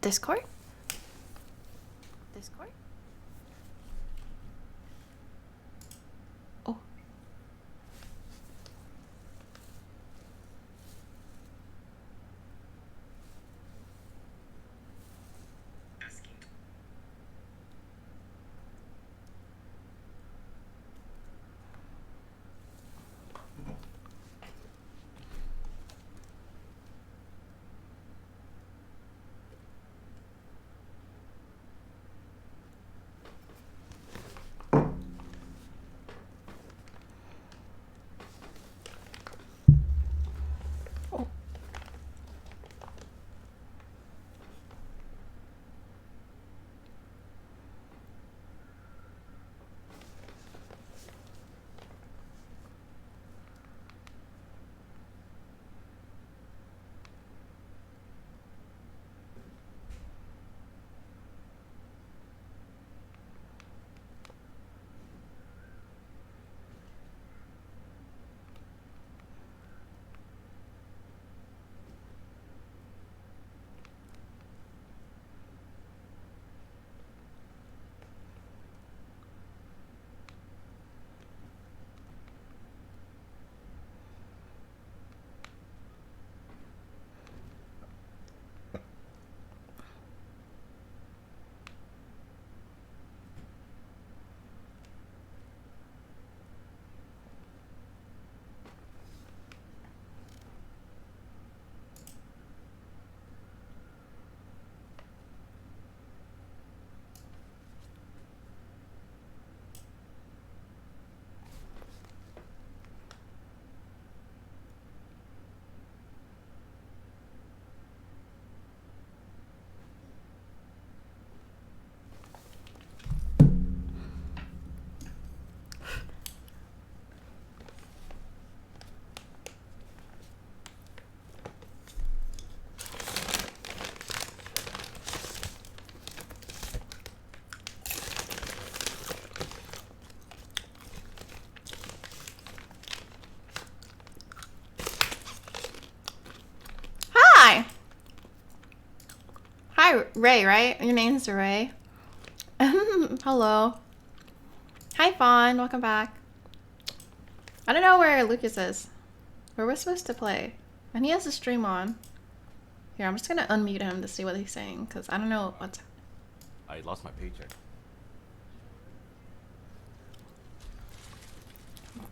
Discord? Discord? Oh. Hi, Ray, right? Your name's Ray. Hello. Hi, Fawn. Welcome back. I don't know where Lucas is. Where we're supposed to play. And he has a stream on. Here, I'm just gonna unmute him to see what he's saying, because I don't know what's... I lost my paycheck.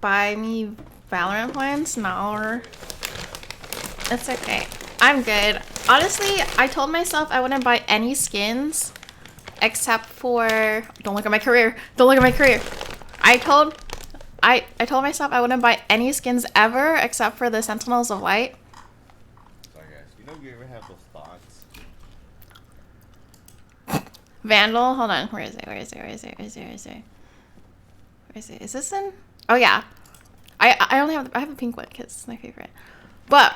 Buy me Valorant points? No. It's okay. I'm good. Honestly, I told myself I wouldn't buy any skins except for... Don't look at my career. Don't look at my career. I told myself I wouldn't buy any skins ever except for the Sentinels of Light. Sorry guys, you know you ever have those thoughts? Vandal? Hold on. Where is it? Where is it? Where is it? Where is it? Where is it? Where is it? Is this in? Oh yeah. I only have... I have a pink one because it's my favorite. But...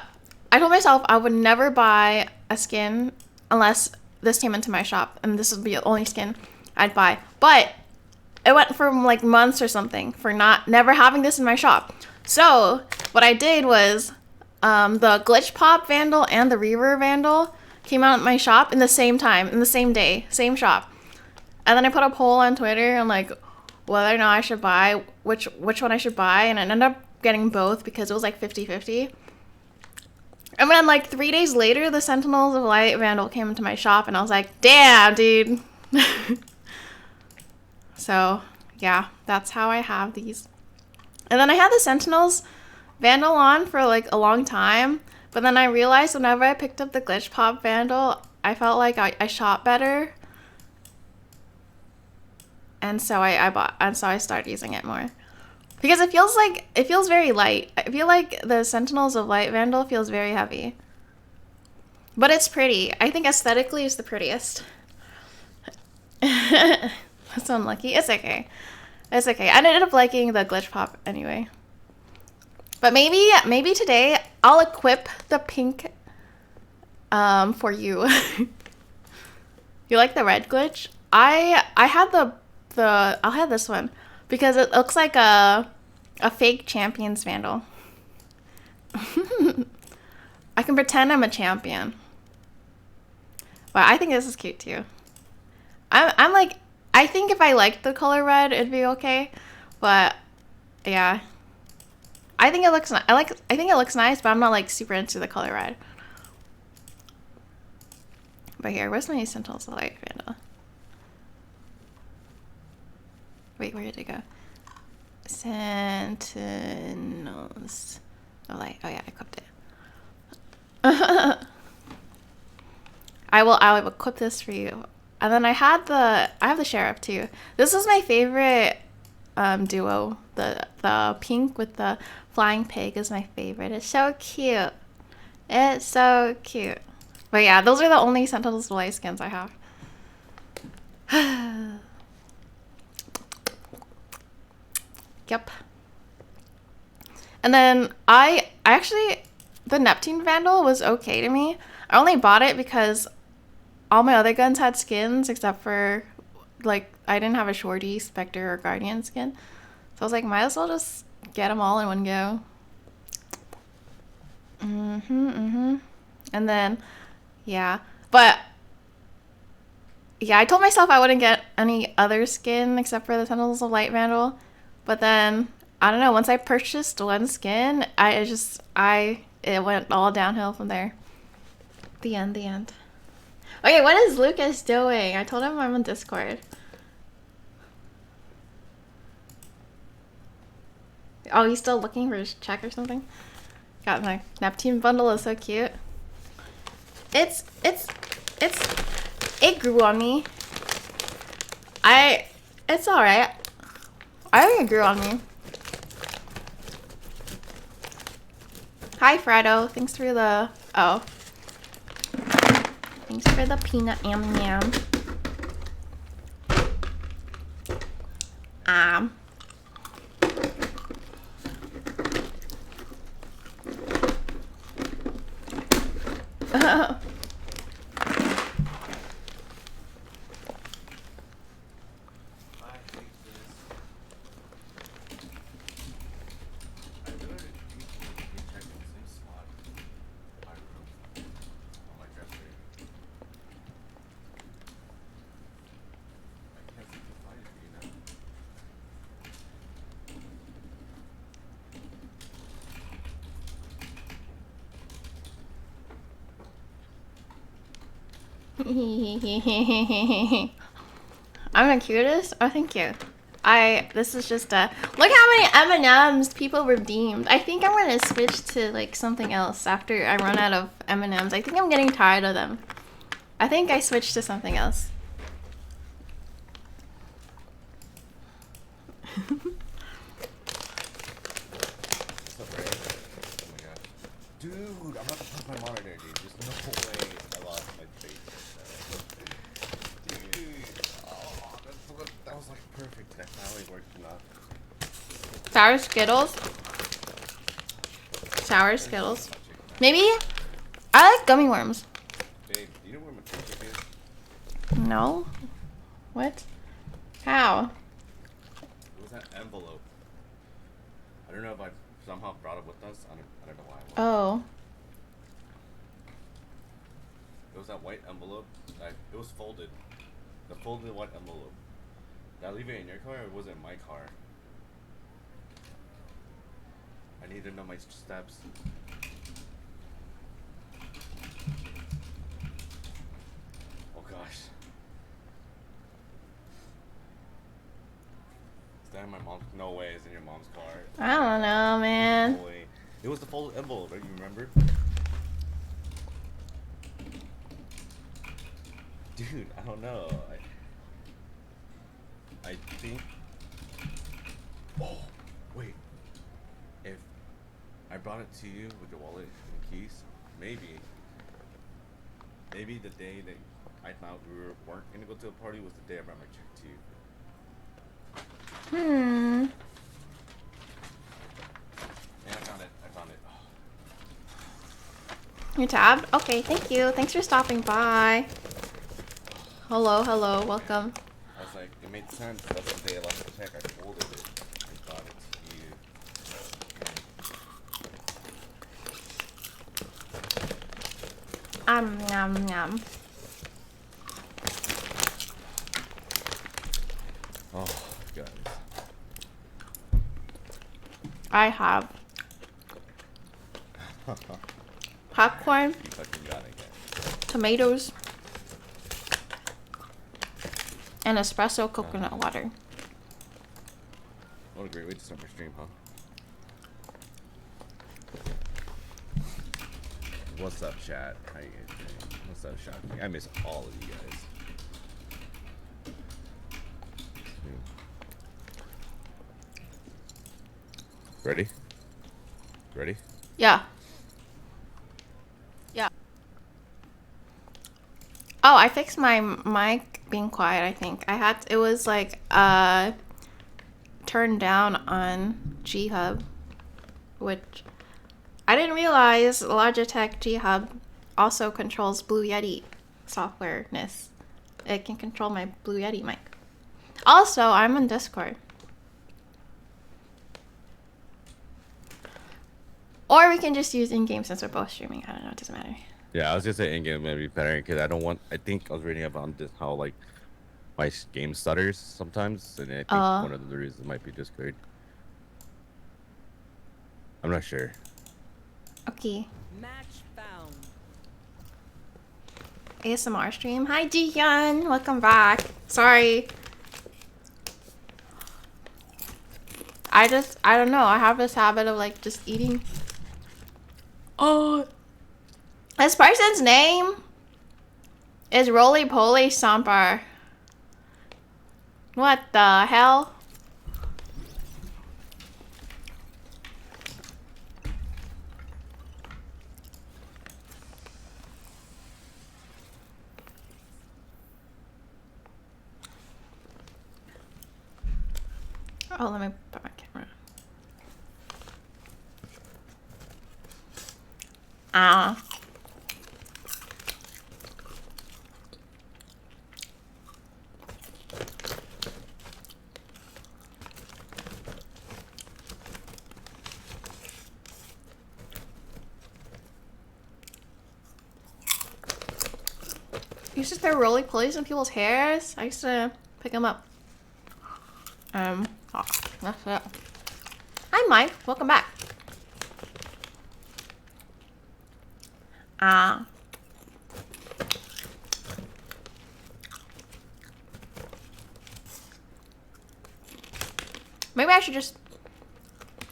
I told myself I would never buy a skin unless this came into my shop, and this would be the only skin I'd buy. But it went for like months or something for never having this in my shop. So what I did was the Glitch Pop Vandal and the Reaver Vandal came out in my shop in the same time, in the same day, same shop. And then I put a poll on Twitter and like whether or not I should buy, which one I should buy, and I ended up getting both because it was like 50-50. And then, like, 3 days later, the Sentinels of Light Vandal came into my shop, and I was like, damn, dude. So, yeah, that's how I have these. And then I had the Sentinels Vandal on for, like, a long time. But then I realized whenever I picked up the Glitch Pop Vandal, I felt like I shot better. And so I started using it more. Because it feels very light. I feel like the Sentinels of Light Vandal feels very heavy. But it's pretty. I think aesthetically it's the prettiest. That's unlucky. It's okay. It's okay. I ended up liking the Glitch Pop anyway. But maybe today I'll equip the pink for you. You like the red glitch? I had I'll have this one. Because it looks like a fake Champions Vandal. I can pretend I'm a champion. But I think this is cute too. I'm like, I think if I liked the color red, it'd be okay. But yeah, I think it looks I think it looks nice, but I'm not like super into the color red. But here, where's my Sentinels of Light Vandal? Wait, where did it go? Sentinels of Light. Oh yeah, I equipped it. I will equip this for you. And then I have the Sheriff too. This is my favorite duo. The pink with the flying pig is my favorite. It's so cute. It's so cute. But yeah, those are the only Sentinels of Light skins I have. Yep. And then I actually, the Neptune Vandal was okay to me. I only bought it because all my other guns had skins except for, like, I didn't have a Shorty, Spectre, or Guardian skin. So I was like, might as well just get them all in one go. And then, yeah. But, yeah, I told myself I wouldn't get any other skin except for the Sentinels of Light Vandal. But then, I don't know, once I purchased one skin, it went all downhill from there. The end. Okay, what is Lucas doing? I told him I'm on Discord. Oh, he's still looking for his check or something? Got my Neptune bundle, is so cute. It grew on me. It's alright. I think it grew on me. Hi, Fredo. Thanks for the, thanks for the peanut yam. I'm the cutest? Oh, thank you. This is just look how many M&Ms people redeemed. I think I'm gonna switch to like something else after I run out of M&Ms. I think I'm getting tired of them. I think I switched to something else. Dude, I'm about to put my monitor, dude. There's no way I lost my face. Dude, oh, that was like perfect. That finally worked enough. Sour Skittles. Sour Skittles. Maybe I like gummy worms. Babe, do you know where my chick is? No. What? How? It was that envelope. I don't know if I somehow brought it with us. I don't know why. Oh. It was that white envelope. It was folded. The folded white envelope. Did I leave it in your car or was it in my car? I need to know my steps. Oh gosh. Is that in my mom's? No way, it's in your mom's car. I don't know, man. No way. It was the folded envelope, right? You remember? Dude, I don't know. I think. Oh, wait. If I brought it to you with your wallet and keys, maybe the day that I thought we weren't gonna go to a party was the day I brought my check to you. Yeah, I found it. Your tab? Okay, thank you. Thanks for stopping by. Hello, welcome. I was like, it made sense. That's the day I lost the check. I folded it and brought it to you. Nom nom. I have popcorn, You fucking got it, guys. tomatoes, and espresso coconut water. What a great way to start my stream, huh? What's up, chat? How you guys doing? What's up, Shocking? I miss all of you guys. Ready? Ready? Yeah. Yeah. Oh, I fixed my mic being quiet, I think. It was like turned down on G Hub, which I didn't realize Logitech G Hub also controls Blue Yeti softwareness. It can control my Blue Yeti mic. Also, I'm on Discord. Or we can just use in-game since we're both streaming. I don't know, it doesn't matter. Yeah, I was just saying in-game might be better because I think I was reading about this how like my game stutters sometimes, and I think one of the reasons might be Discord. I'm not sure. Okay. Match found. ASMR stream. Hi, Jihyun. Welcome back. Sorry. I don't know. I have this habit of like just eating. Oh. This person's name is Roly Poly Sambar. What the hell? Oh, let me put my camera. You used to throw roly polies in people's hairs? I used to pick them up. Oh, that's it. Hi, Mike. Welcome back. Maybe I should just...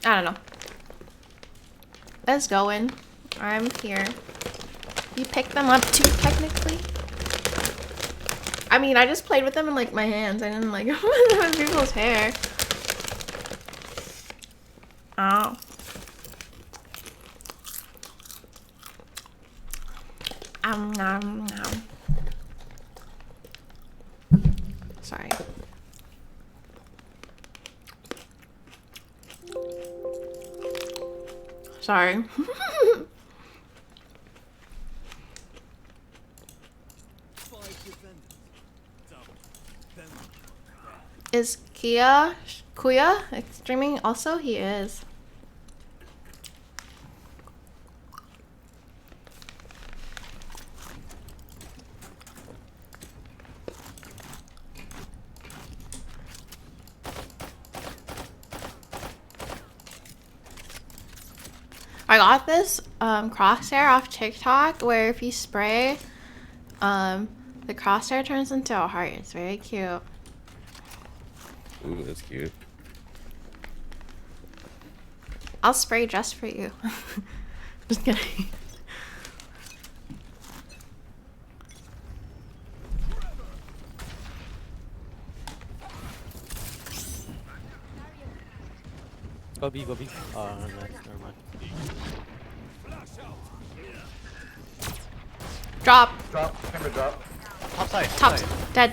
I don't know. Let's go in. I'm here. You picked them up too, technically? I mean, I just played with them in, like, my hands. I didn't, like, put them in people's hair. Oh. Nom, nom. Sorry. Sorry. Is Kuya streaming? Also, he is. I got this crosshair off TikTok where if you spray, the crosshair turns into a heart. It's very cute. Ooh, that's cute. I'll spray just for you. Just kidding. Go B, go B. Oh, no, never mind. Drop. Drop. Camera drop. Top side. Top. Dead.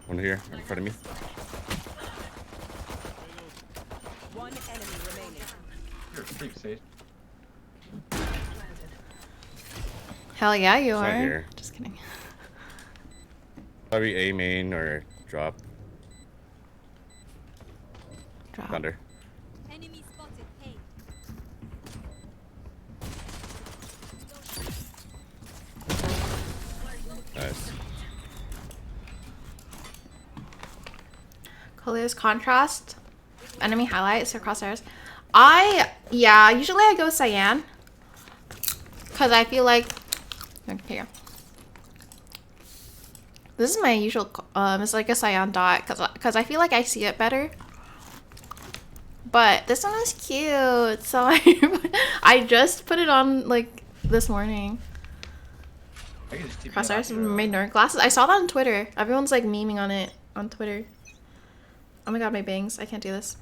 One here in front of me. One enemy remaining. You're a freak, Sage. Hell yeah, you It's are. right here. Just kidding. Probably A main or drop. Drop. Thunder. Enemy spotted. Hey. Nice. Color's contrast. enemy highlights or crosshairs. Yeah, usually I go cyan. Cause I feel like, here. This is my usual, it's like a cyan dot, cause I feel like I see it better. But this one is cute, so I just put it on like this morning. I can just TP Crosshairs after, made nerd glasses. I saw that on Twitter. Everyone's like memeing on it on Twitter. Oh my god, my bangs. I can't do this.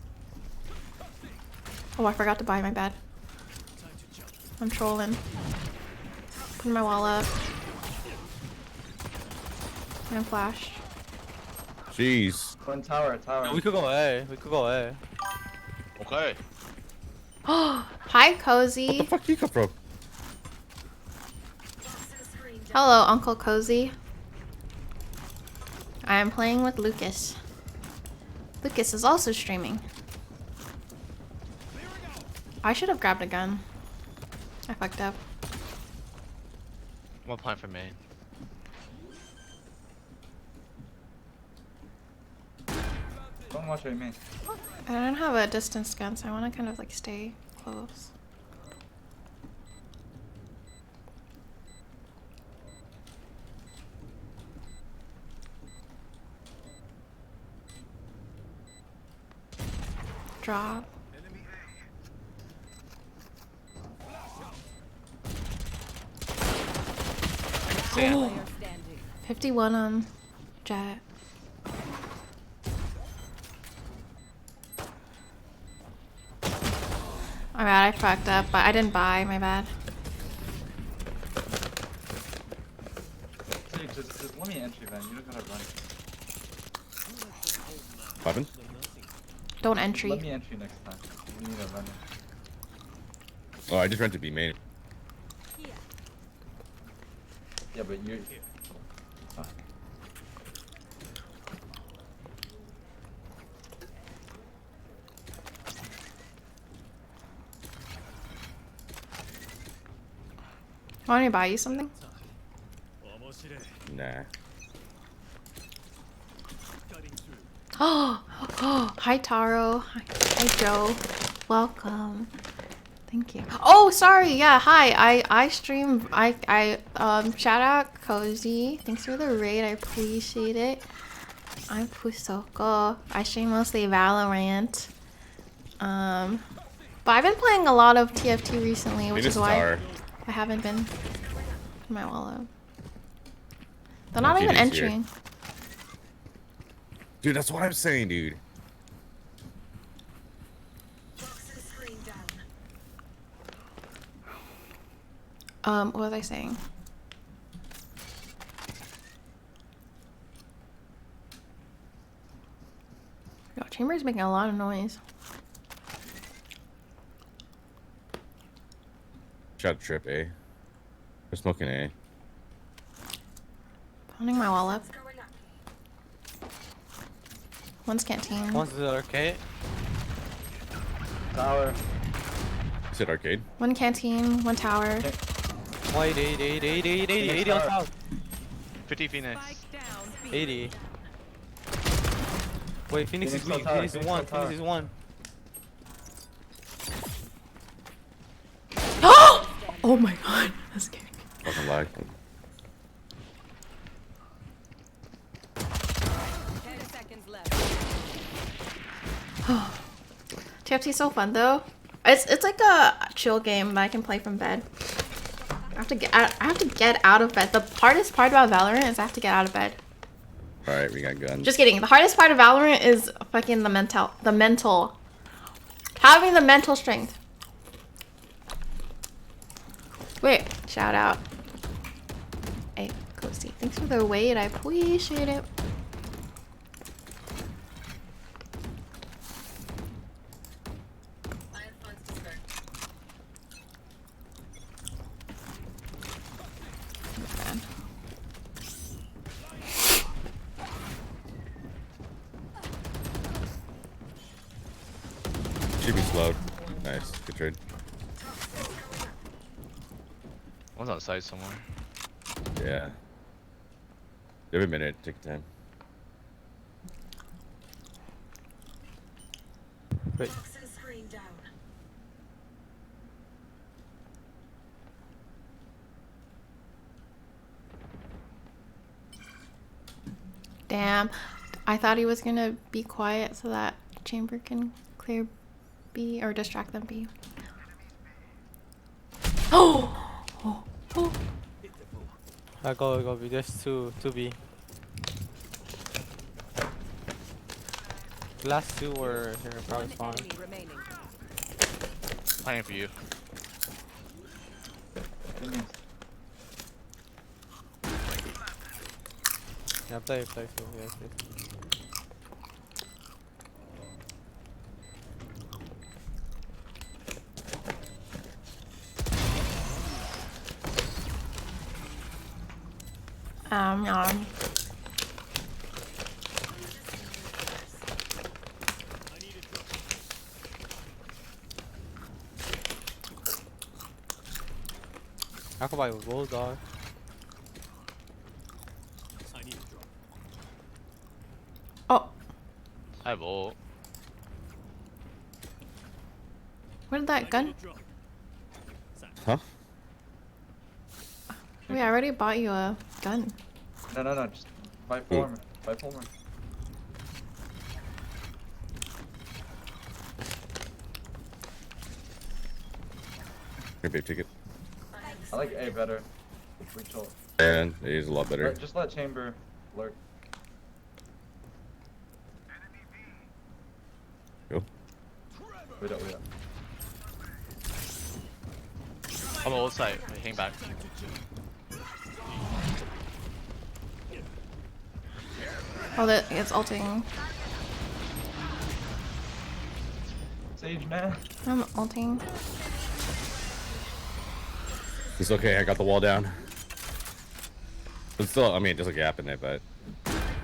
Oh, I forgot to buy. My bad. I'm trolling. Putting my wall up. And flash. Jeez. One tower, tower. We could go A. We could go A. Okay. Hi, Cozy. Where the fuck you come from? Hello, Uncle Cozy. I am playing with Lucas. Lucas is also streaming. I should have grabbed a gun. I fucked up. I'm applying for main. Don't watch what I mean. I don't have a distance gun, so I want to kind of like stay close. Drop. Player standing. 51 on Jet. My bad, I fucked up, but I didn't buy, my bad. Dude, just let me entry, man. You don't gotta run. Weapon? Don't Let entry. me entry next time. You need to run. Oh, I just rented B main. Yeah, but you. Oh. Want me to buy you something? Nah. Oh, hi Taro. Hi Joe. Welcome. Thank you. Oh, sorry. Yeah, hi. I stream. I shout out Cozy. Thanks for the raid. I appreciate it. I'm Pusoko. I stream mostly Valorant. But I've been playing a lot of TFT recently, which is why Tower. I haven't been in my wallet. They're My not even TV's here. entering. Dude, that's what I'm saying, dude. What was I saying? Yo, Chamber's making a lot of noise. Shot trip A. We're smoking A. Pounding my wall up. One's canteen. One's the arcade. Tower. You said arcade? One canteen, one tower. White 80 on top. 50 Phoenix. Spike down. B. 80. Wait, Phoenix is Phoenix on weak. tower, Phoenix is Phoenix one. on tower. Phoenix is one. Oh my god, that's scary. Fucking lag. 10 seconds left. TFT is so fun though. It's like a chill game that I can play from bed. I have to get out of bed. The hardest part about Valorant is I have to get out of bed. Alright, we got guns. Just kidding. The hardest part of Valorant is fucking the mental. Having the mental strength. Wait, shout out. Hey, Cozy. Thanks for the wait. I appreciate it. Man. Should be slowed. Nice. Good trade. One's on site somewhere. Yeah. Give it a minute. Take your time. Wait. Damn. I thought he was gonna be quiet so that Chamber can clear B or distract them B. Oh! Oh! Oh! Go B. There's two B. The last two were here, probably One spawn. enemy remaining. Playing for you. Yeah, play. So, yeah, play. Yeah. I can buy a bulldog. Oh! I have ult. Where did that gun? Huh? Wait, I already bought you a gun. No, just buy former. Buy former. Here, babe, take it. I like A better. We chill. And it is a lot better. Just let Chamber lurk. Go. Wait up. I'm on ult side. Wait, hang back. Oh, it's ulting. Sage, man. I'm ulting. It's okay, I got the wall down. But still, I mean, there's a gap in it, but...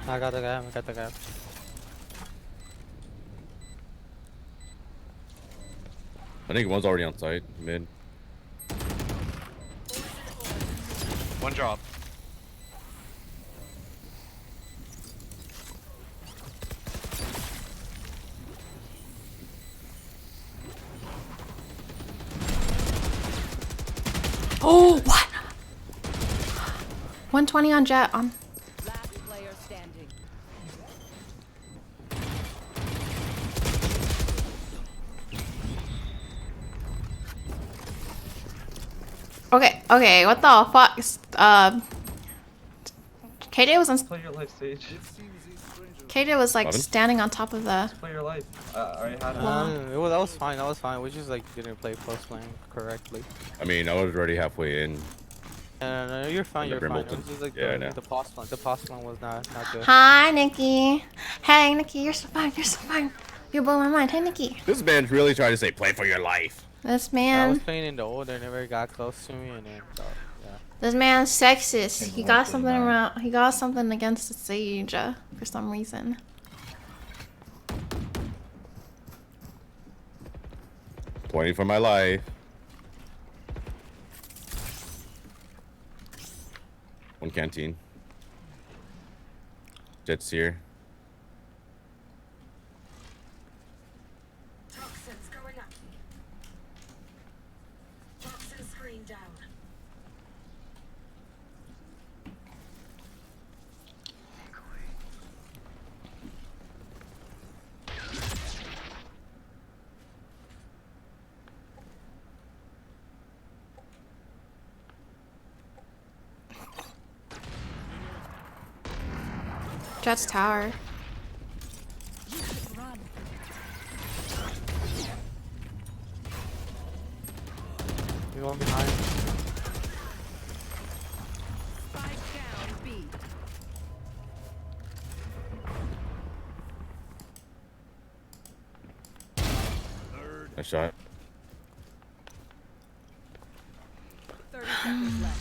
I got the guy. I think one's already on site, mid. One drop. Oh, what? 120 on Jet. On. Last player standing. Okay, what the fuck? KJ was on. Play your life, Sage. KJ was like Pardon? standing on top of the. Play your life. I already had it. That was fine. We just like didn't play post lane correctly. I mean, I was already halfway in. No, you're fine. It Never was molten. just like Yeah, I know. the past one was not good. Hi, Nikki. Hey, Nikki, you're so fine. You blow my mind. Hey, Nikki. This man's really trying to say, play for your life. This I man. was playing in the order, never got close to me, and then yeah. This man's sexist. He got something 149. around. He got something against the Sage for some reason. Pointing for my life. One canteen. Jet's here. Toxins going up. Toxin screen down. Jet's tower. You going behind? Spike down B. Nice shot. 30 seconds left.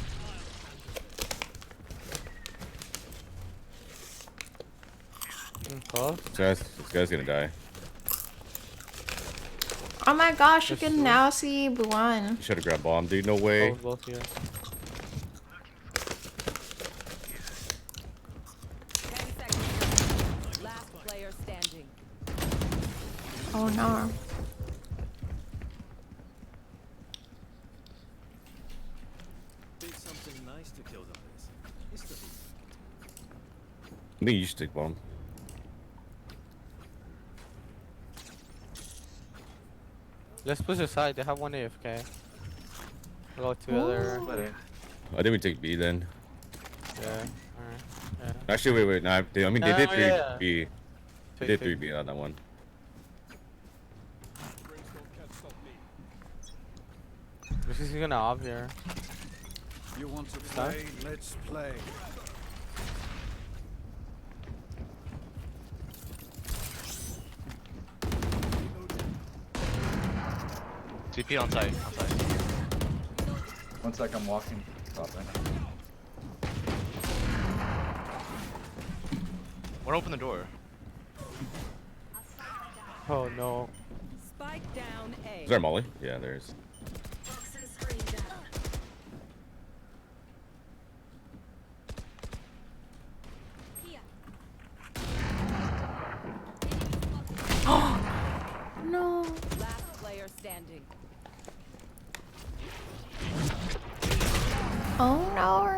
Close. This guy's gonna die. Oh my gosh, you Just can now see Buan. You should have grabbed bomb, dude. No way. Both here. 10 seconds. Last player standing. Oh no. I think you should take bomb. Let's push aside. They have one AFK. Go to other. Later. I think we take B then. Yeah. Alright. Yeah. Actually, wait. Nah, I mean, they No, did 3 yeah. B. They did 3 B on that one. This is gonna off here. You want to Stop. play? Let's play. TP on site. On site. 1 sec, I'm walking. Stop right now. Wanna open the door? Oh no. Spike down A. Is there a molly? Yeah, there is. Toxin screen down. No. Last player standing. Oh no.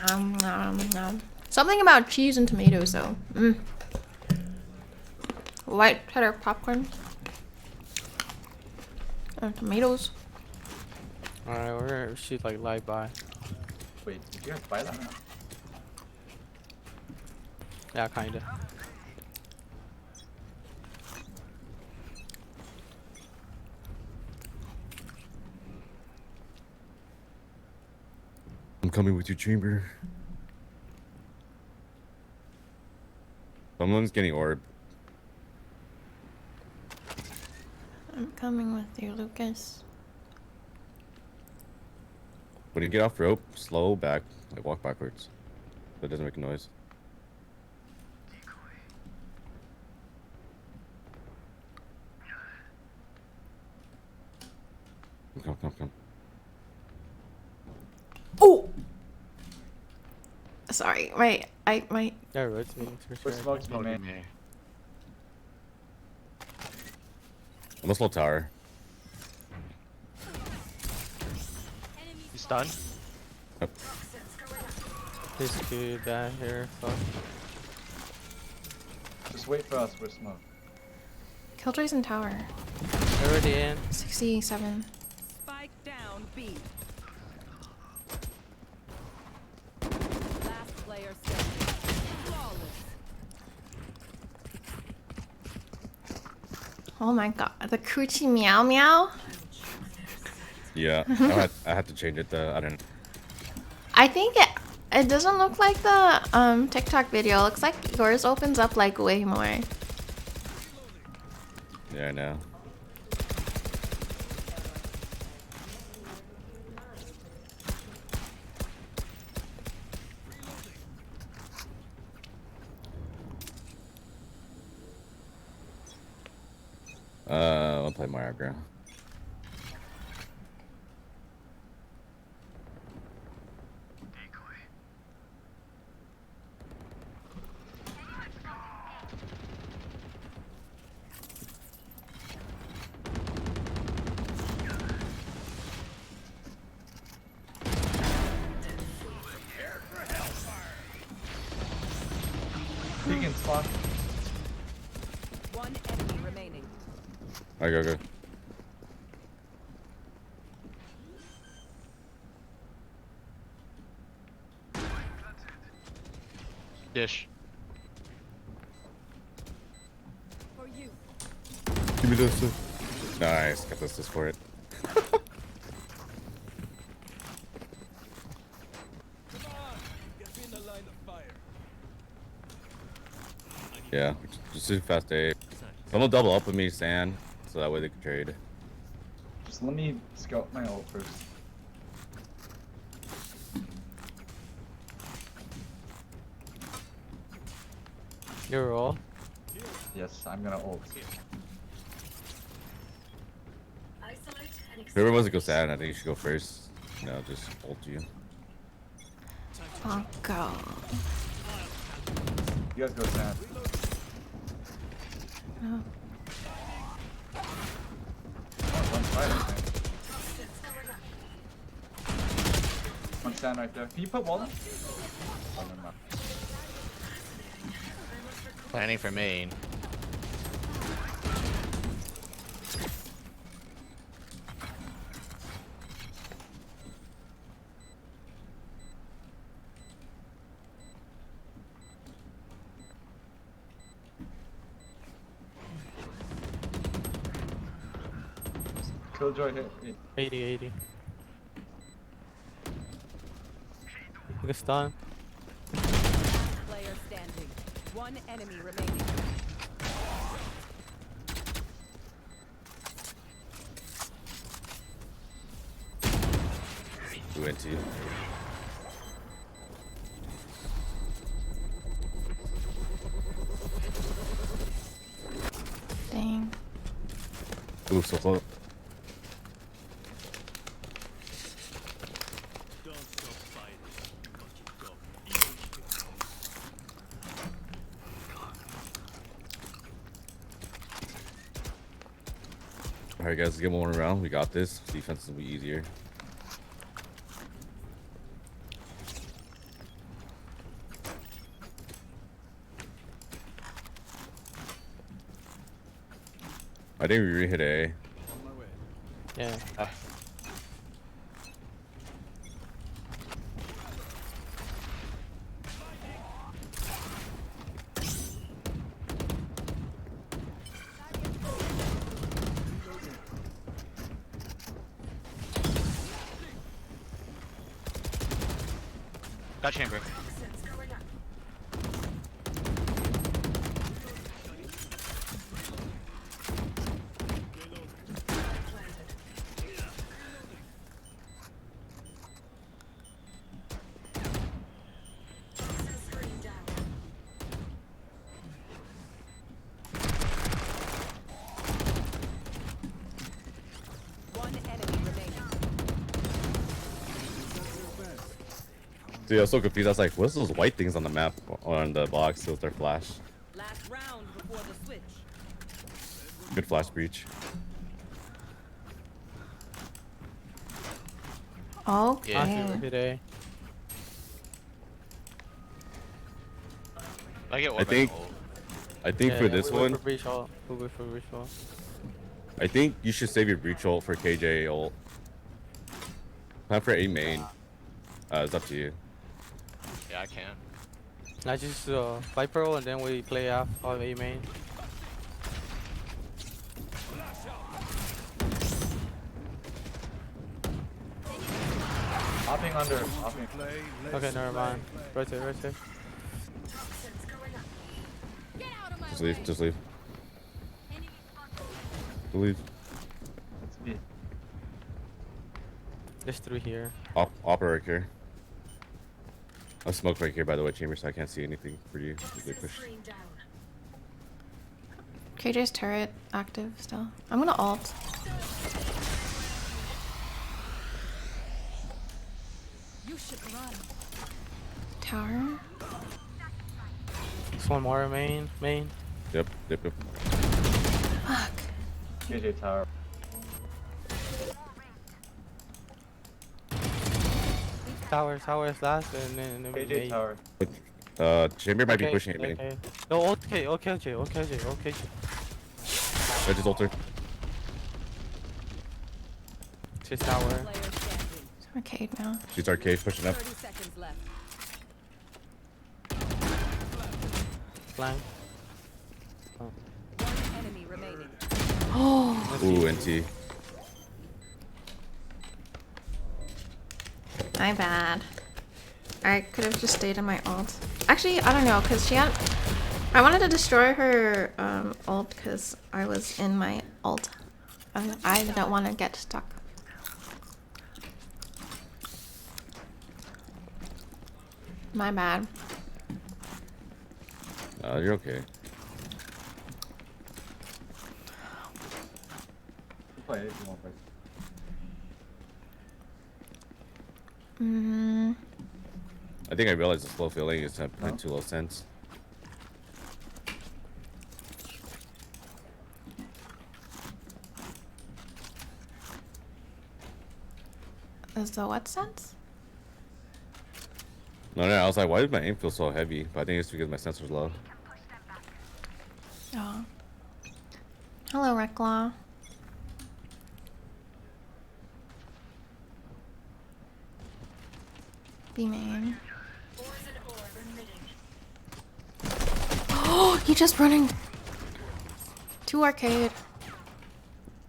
Nom, nom, nom. Something about cheese and tomatoes though. Mm. White cheddar popcorn. Tomatoes. Alright, we're gonna shoot like light by. Wait, did you guys buy that? Yeah, kinda. I'm coming with you, chamber. Someone's getting orb. I'm coming with you, Lucas. When you get off rope, slow back, like walk backwards, so it doesn't make a noise. Come. Oh. Sorry, my. Yeah, rotating for We're sure. smoked, Smoke man. me. I'm a slow tower. He's stunned. Toxins going up. This kid down here. Fuck. Just wait for us, we're smoked. Killjoy's in tower. They're already in. 67. Spike down B. Last player standing. Flawless. Oh my god, the coochie meow meow. Yeah, I had to change it though. I didn't. I think it doesn't look like the TikTok video. It looks like yours opens up like way more. Yeah, I know. I'll play my aggro. Vegan spot. One enemy remaining. Alright, go. Dish. For you. Give me this. Nice, got this for it. Yeah, just do fast A. Someone double up with me, Sand, so that way they can trade. Just let me scout my ult first. Your roll. Yes, I'm gonna ult. Isolate and Whoever wants to go Sand, I think you should go first. No, just ult you. Oh god. You guys go sand. Oh. One side, I think. One sand right there. Can you put wall in? Oh, never mind. Planning for main. Killjoy hit. 80. Look at stun. Player standing. One enemy remaining. We went to you. Dang. Ooh, so close. Alright guys, let's get one round. We got this. Defense will be easier. I think we re-hit A. On my way. Yeah. Got chamber. Toxins going up. Toxin screen down. One enemy remaining. Dude, I was so confused. I was like, what's those white things on the map on the box? Those are flash. Last round before the switch. Good flash breach. Okay. Today. I get I one. think for this we'll wait one, for breach ult. We'll wait for breach ult. I think you should save your breach ult for KJ ult. Not for A main. It's up to you. Yeah, I can. I just Viper ult and then we play off of A main. Hopping under. Hopping. Play, Okay, never mind. Rotate. Toxins going up. Just leave. Just leave. Leave. Let's be. There's 3 here. Opera right here. I'll smoke right here, by the way, chamber, so I can't see anything for you. If they Toxin push. screen down. KJ's turret active still. I'm gonna ult. You should run. Tower. There's one more main. Yep. Fuck. KJ tower. Tower is last and then KJ main. tower. Chamber might be Okay, pushing it, main. okay. No, okay. I just ulted. She's tower. Player standing. Arcade now. She's arcade, pushing up. 30 seconds left. Flank. One enemy remaining. Oh. Ooh, NT. My bad. I could have just stayed in my ult. Actually, I don't know, because she had... I wanted to destroy her ult because I was in my ult. I don't want to get stuck. My bad. You're okay. Play it if you want to play. I think I realized the slow feeling is playing too low sense. Is the what sense? No, I was like, why does my aim feel so heavy? But I think it's because my sensor's low. Oh. Hello, Reclaw. B main. Oh, he just running. To arcade.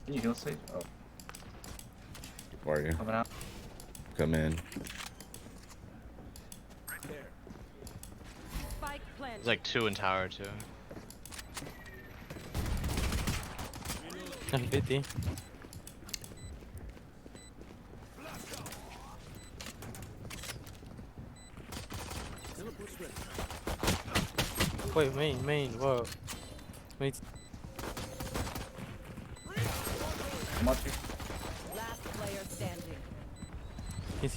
Can you heal Sage? Oh, Where are you? coming out. Come in. Spike planted. There's like 2 in tower too. I'm 50. Wait, main, whoa. Wait. I'm up here. Last player standing. He's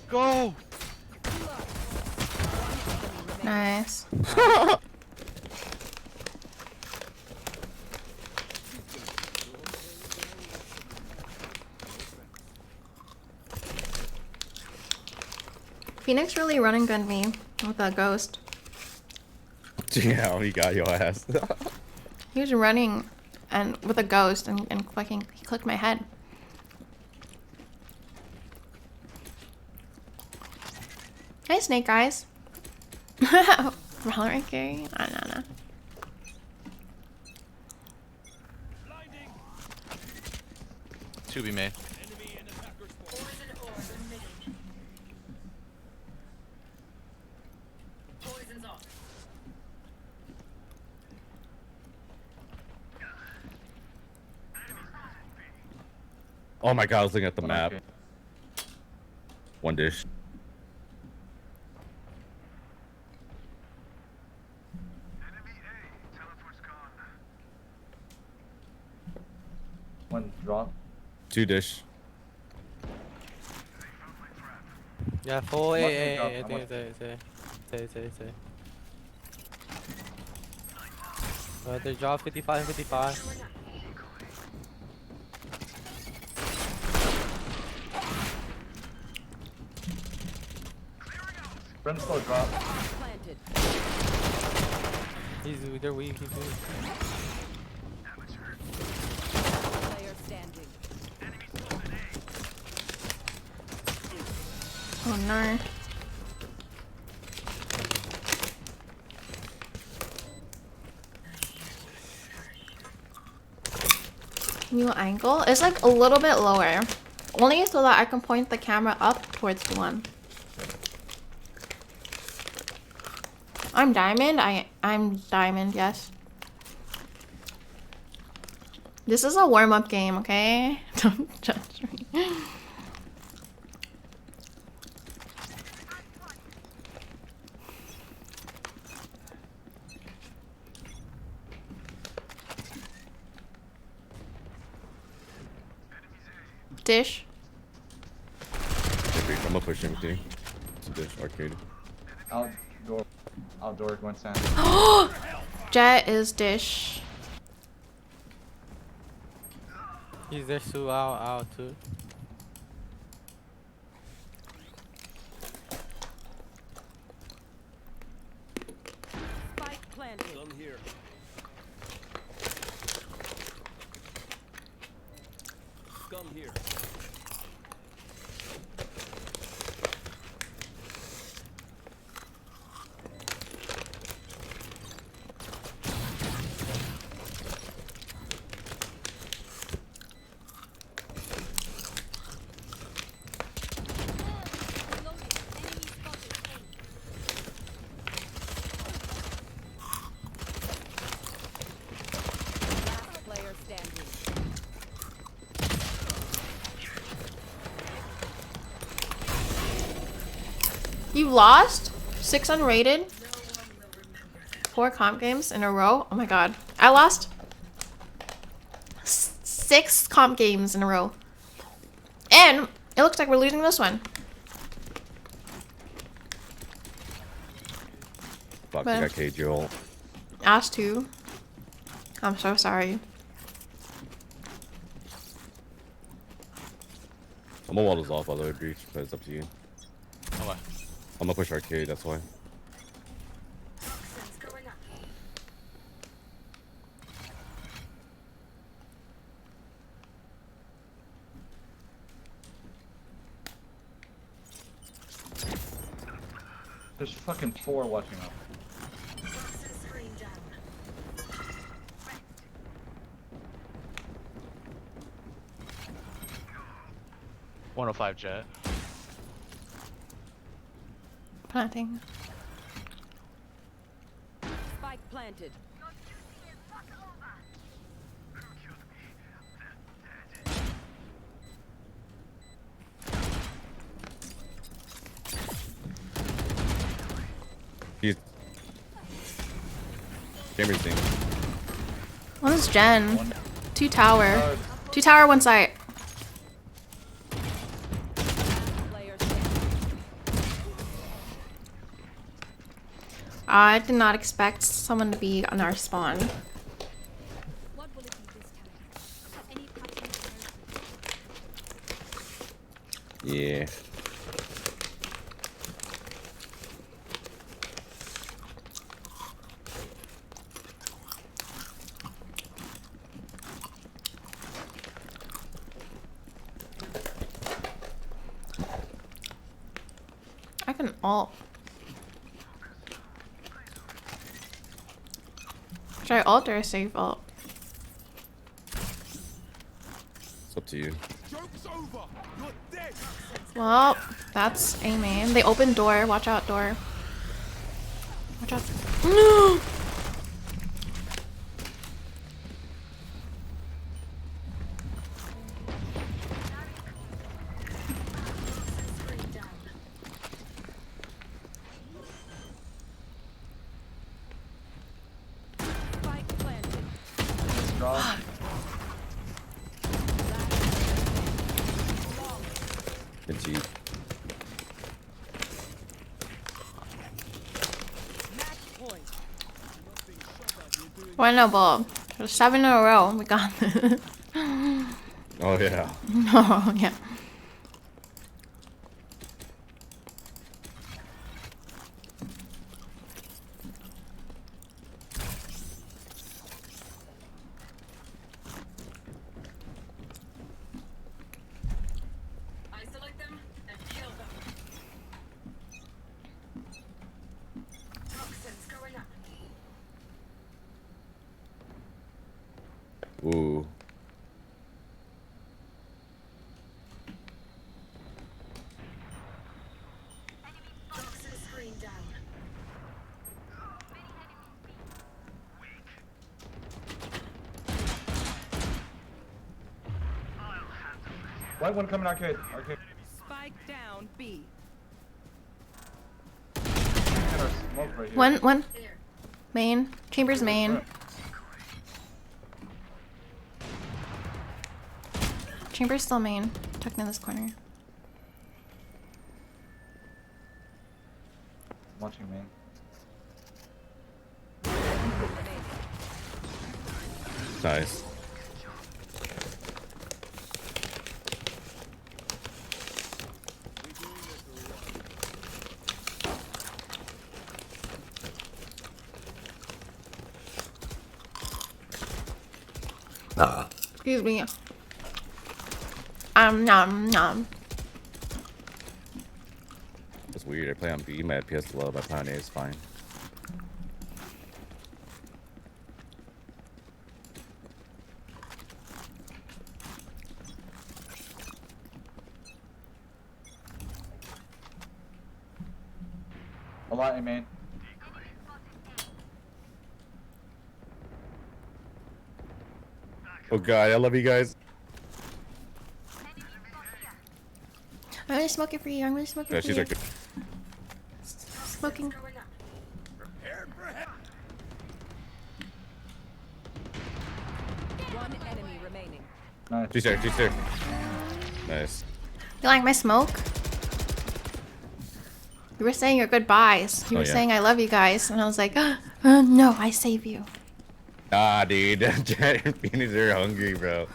Go! Nice. Phoenix really run and gunned me with a ghost. Yeah, he got your ass. He was running and with a ghost and clicking. He clicked my head. Hey, Snake Eyes. Valorant carry? No. 2 be made. Oh my god, I was looking at the map. Okay. One dish. One drop. 2 dish. yeah, full Mark A. me drop, I I'm think up. it's A. They drop 55 and 55. Brimstone drop. Planted. They're weak. He's weak. Player standing. Oh no. New angle? It's like a little bit lower. Only so that I can point the camera up towards the one. I'm diamond? I'm diamond, yes. This is a warm-up game, okay? Don't judge me. Dish. I'm gonna push him with you. It's a dish, arcade. Outdoor, one sand. Jet is dish. He's there, Sue out too. Spike planted. here. Come here. Last player standing. You lost? 6 unrated? 4 comp games in a row? Oh my god. I lost 6 comp games in a row. And it looks like we're losing this one. Fuck, But- I got KJ ult. Ash too. I'm so sorry. I'm gonna wall this off all the way, Breach, but it's up to you. Okay. I'm gonna push arcade, that's why. Toxins going up. There's fucking 4 watching up. Toxin screen down. 105 jet. Planting. Spike planted. He's... Gamer's thing. One is Jen. One. 2 tower. 2 tower, 1 site. Player standing. I did not expect someone to be on our spawn. What will it be this time? Any pattern? Yeah. I can ult. Should I ult or save ult? It's up to you. Well, that's a main. They open door. Watch out, door. Watch out. No! Screen down. Spike planted. Draw. Good G. Match point. Winnable. 7 in a row. We got this. Oh yeah. No, yeah. Isolate them and kill them. Toxins going up. Ooh. Toxin screen down. White one coming arcade. Arcade. Spike down B. Get our smoke right here. One. There. Main. Chambers main. Chambers still main. Tucked in this corner. Watching me. Nice. Excuse me. Nom. It's weird. I play on B, my FPS low, but on A is fine. A lot, man. Oh god, I love you guys. I'm gonna smoke it for you. I'm gonna smoke it Yeah, for she's you. like, Smoking. Going up. One enemy remaining. Nice. she's there, she's there. Nice. You like my smoke? You were saying your goodbyes. You Oh, were yeah. saying I love you guys, and I was like, no, I save you. Ah, dude, Jet and Phoenix are hungry, bro.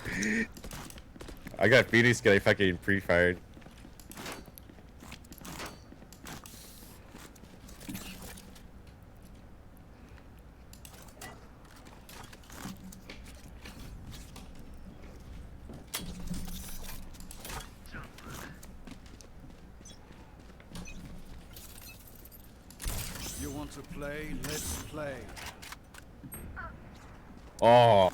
I got Phoenix getting fucking pre-fired. You want to play? Let's play. Oh.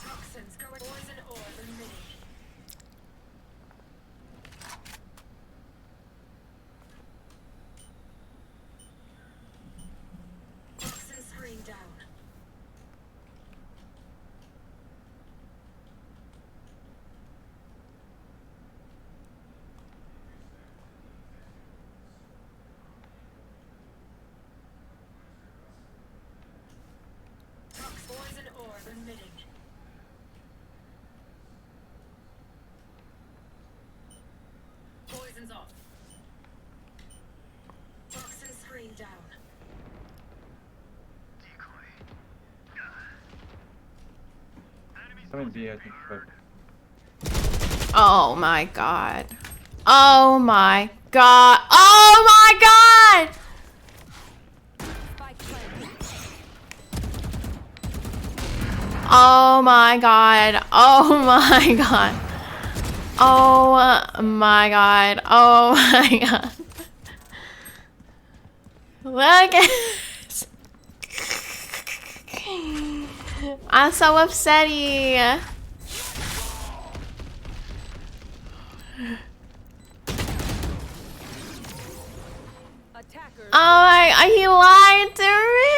Toxins going poison orb emitting. Toxin screen down. Poison orb emitting. Poison's off. Toxin screen down. I mean, B, I think. But Oh my god. Oh my god. Oh my god! Spike planted. Oh my god. Oh my god. Oh my god. Oh my god. Look at this. I'm so upsetty. Attackers. Oh my, he lied to me.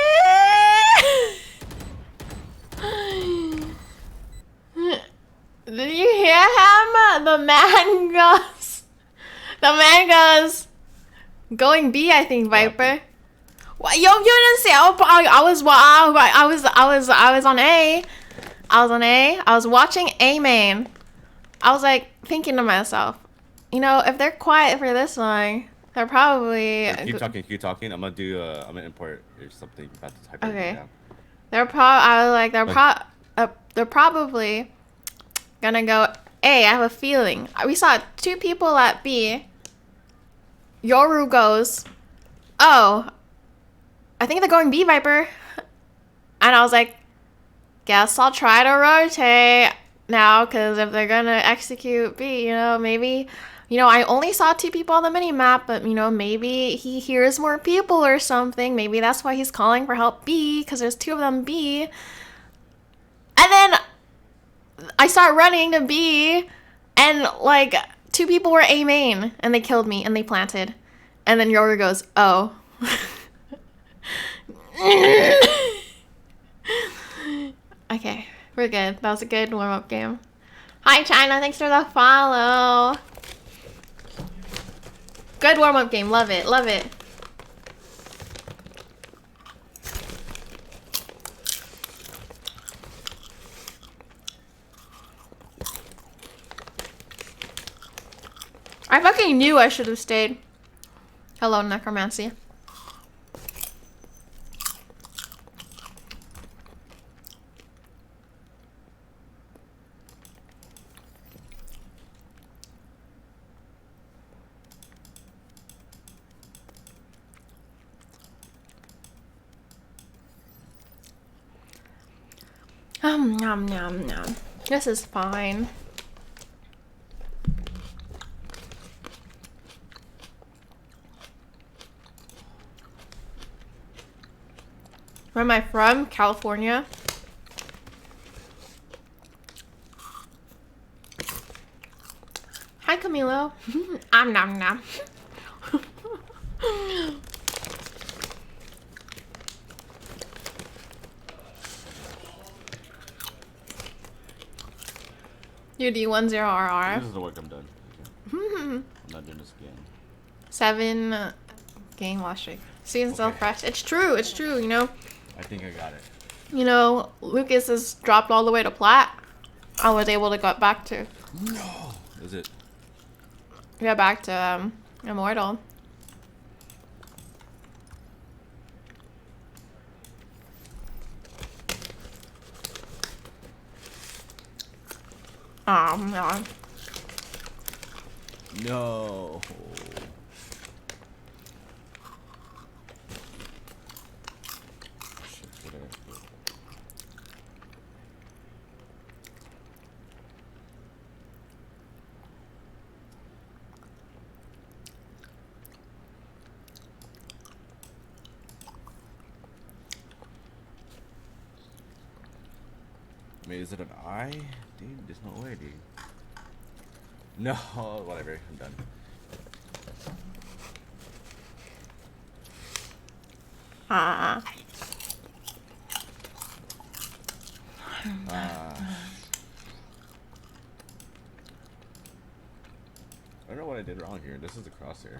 Did you hear him? The man goes, going B, I think, Viper. What? Yo, you didn't say, I was on A. I was on A. I was watching A main. I was like thinking to myself, you know, if they're quiet for this long, they're probably Keep talking. I'm gonna import or something. About to type okay. it down. I was like, they're probably gonna go A. I have a feeling. We saw 2 people at B. Yoru goes, oh, I think they're going B, Viper. And I was like, guess I'll try to rotate now, because if they're gonna execute B, you know, maybe, you know, I only saw 2 people on the mini map, but you know, maybe he hears more people or something. Maybe that's why he's calling for help B, because there's 2 of them B. And then I start running to B, and like 2 people were A main, and they killed me, and they planted. And then Yoru goes, oh. Okay, we're good. That was a good warm-up game. Hi, China. Thanks for the follow. Good warm-up game. Love it. Love it. I fucking knew I should have stayed. Hello, Necromancy. Nom nom nom. This is fine. Where am I from? California. Hi, Camilo. Nom nom. You D10RR. This is the work I'm done. I'm not doing this again. 7 game loss streak. Season's still fresh. It's true. It's true. You know. I think I got it. You know, Lucas has dropped all the way to plat. I was able to get back to. No. Is it? Get back to immortal. No. No. Shit, what did I do? Wait, is it an eye? Dude, there's no way, dude. No, whatever. I'm done. Ah. I don't know what I did wrong here. This is the crosshair.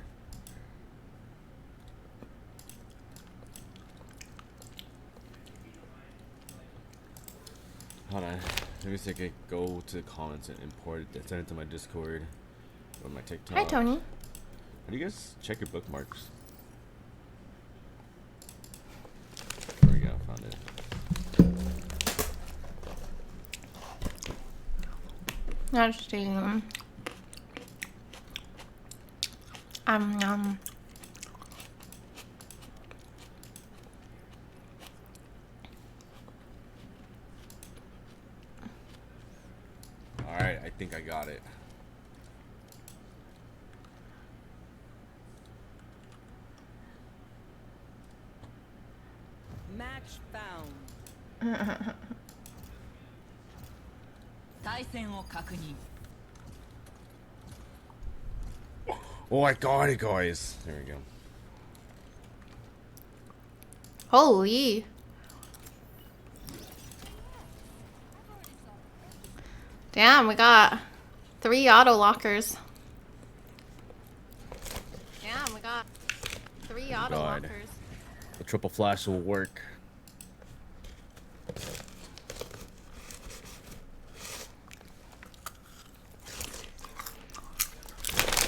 Hold on. Let me see if I can go to the comments and import it. Send it to my Discord or my TikTok. Hi, Tony. How do you guys check your bookmarks? There we go. Found it. Interesting. Alright, I think I got it. Match found. Oh, I got it, guys. There we go. Holy. Damn, we got 3 auto lockers. Damn, we got 3 auto God. lockers. The triple flash will work.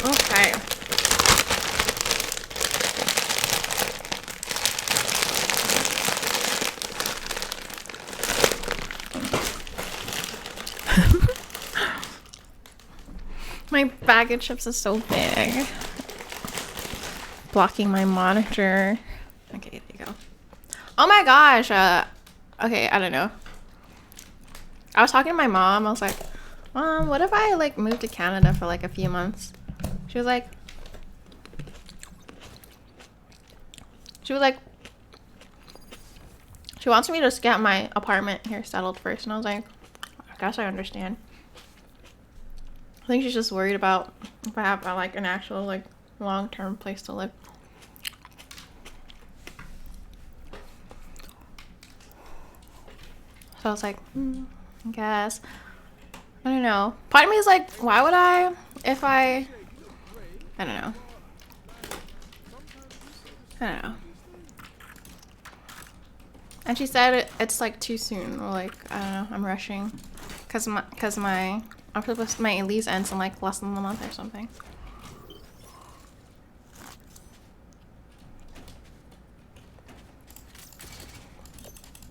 Okay. My bag of chips is so big. Blocking my monitor. Okay, there you go. Oh my gosh. Okay, I don't know. I was talking to my mom. I was like, Mom, what if I like moved to Canada for like a few months? She was like, she wants me to just get my apartment here settled first. And I was like, I guess I understand. I think she's just worried about if I have like an actual like long-term place to live. So I was like, I guess. I don't know. Part of me is like, why would I if I don't know. I don't know. And she said it's like too soon, or like I don't know, I'm rushing, cause my lease ends in like less than a month or something.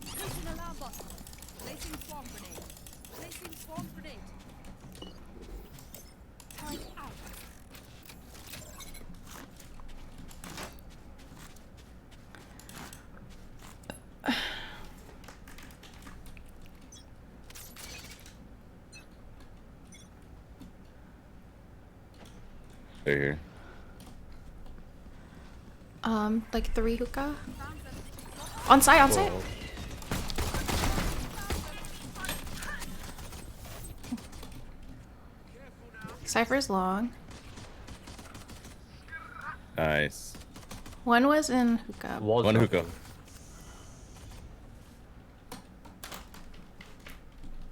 Placing alarm bot. Placing swarm grenade. Placing swarm grenade. Turret out. They're here. Like 3 hookah. On site, on site. Whoa. Cypher's long. Nice. One was in hookah. Walls One open. hookah.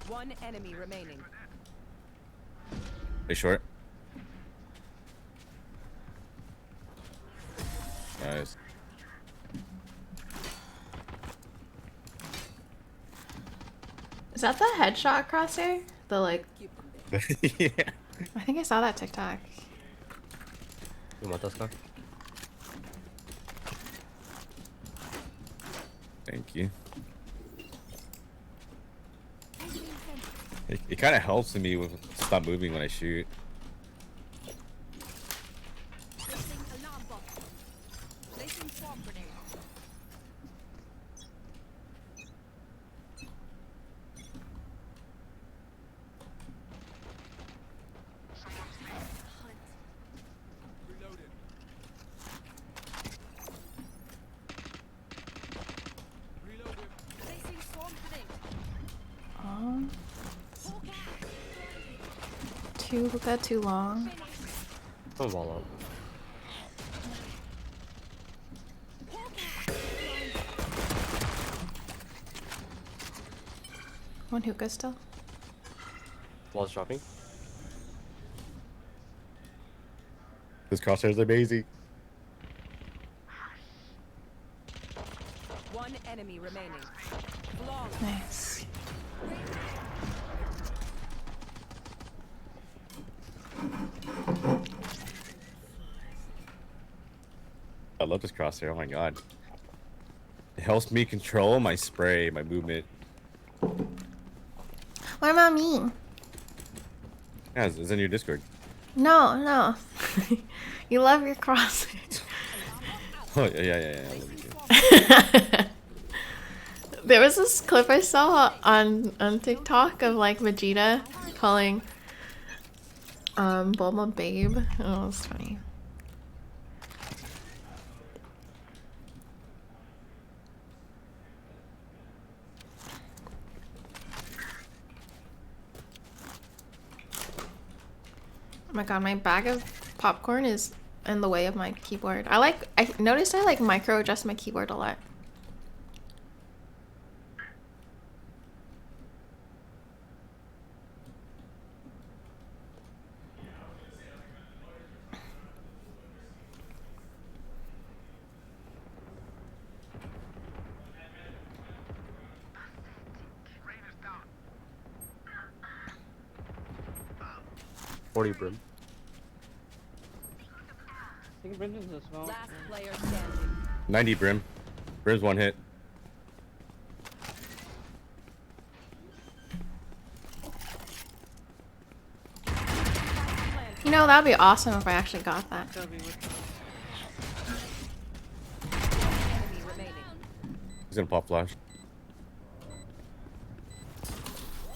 One enemy remaining. They short. Nice. Is that the headshot crosshair? The like, Yeah. I think I saw that TikTok. You want us, Thank you. It kind of helps me with stop moving when I shoot. Placing alarm bot. Placing swarm grenade. Hunt. Reloading. Reloading. Placing swarm grenade. Hawk out. Too hookah, too long. Oh, wall up. One hookah still. Wall's dropping. This crosshair's amazing. One enemy remaining. Flawless. Nice. I love this crosshair. Oh my god. It helps me control my spray, my movement. What about me? Yeah, it's in your Discord. No, no. You love your crosshair. Oh yeah. I love you too. There was this clip I saw on TikTok of like Vegeta calling Bulma babe. Oh, it was funny. Oh my god, my bag of popcorn is in the way of my keyboard. I noticed I like micro adjust my keyboard a lot. Brim. I think Brendan's as well. Last player standing. 90 Brim. Brim's one hit. You know, that'd be awesome if I actually got that. Enemy remaining. He's gonna pop flash.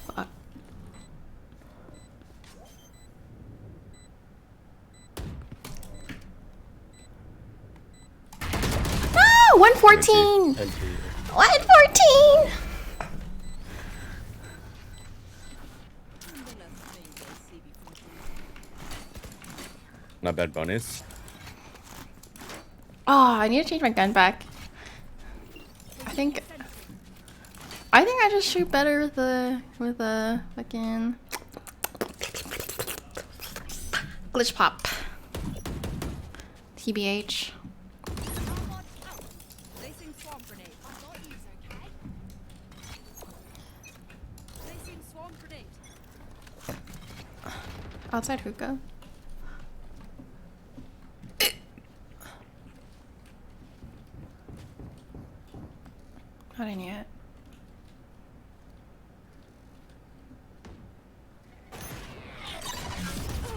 Fuck. Ah, 114! 114! Not bad bonus. Oh, I need to change my gun back. I think I just shoot better with the fucking glitch pop. TBH. Placing swarm grenade. I've got these, okay? Placing swarm grenade. Outside hookah. Not in yet.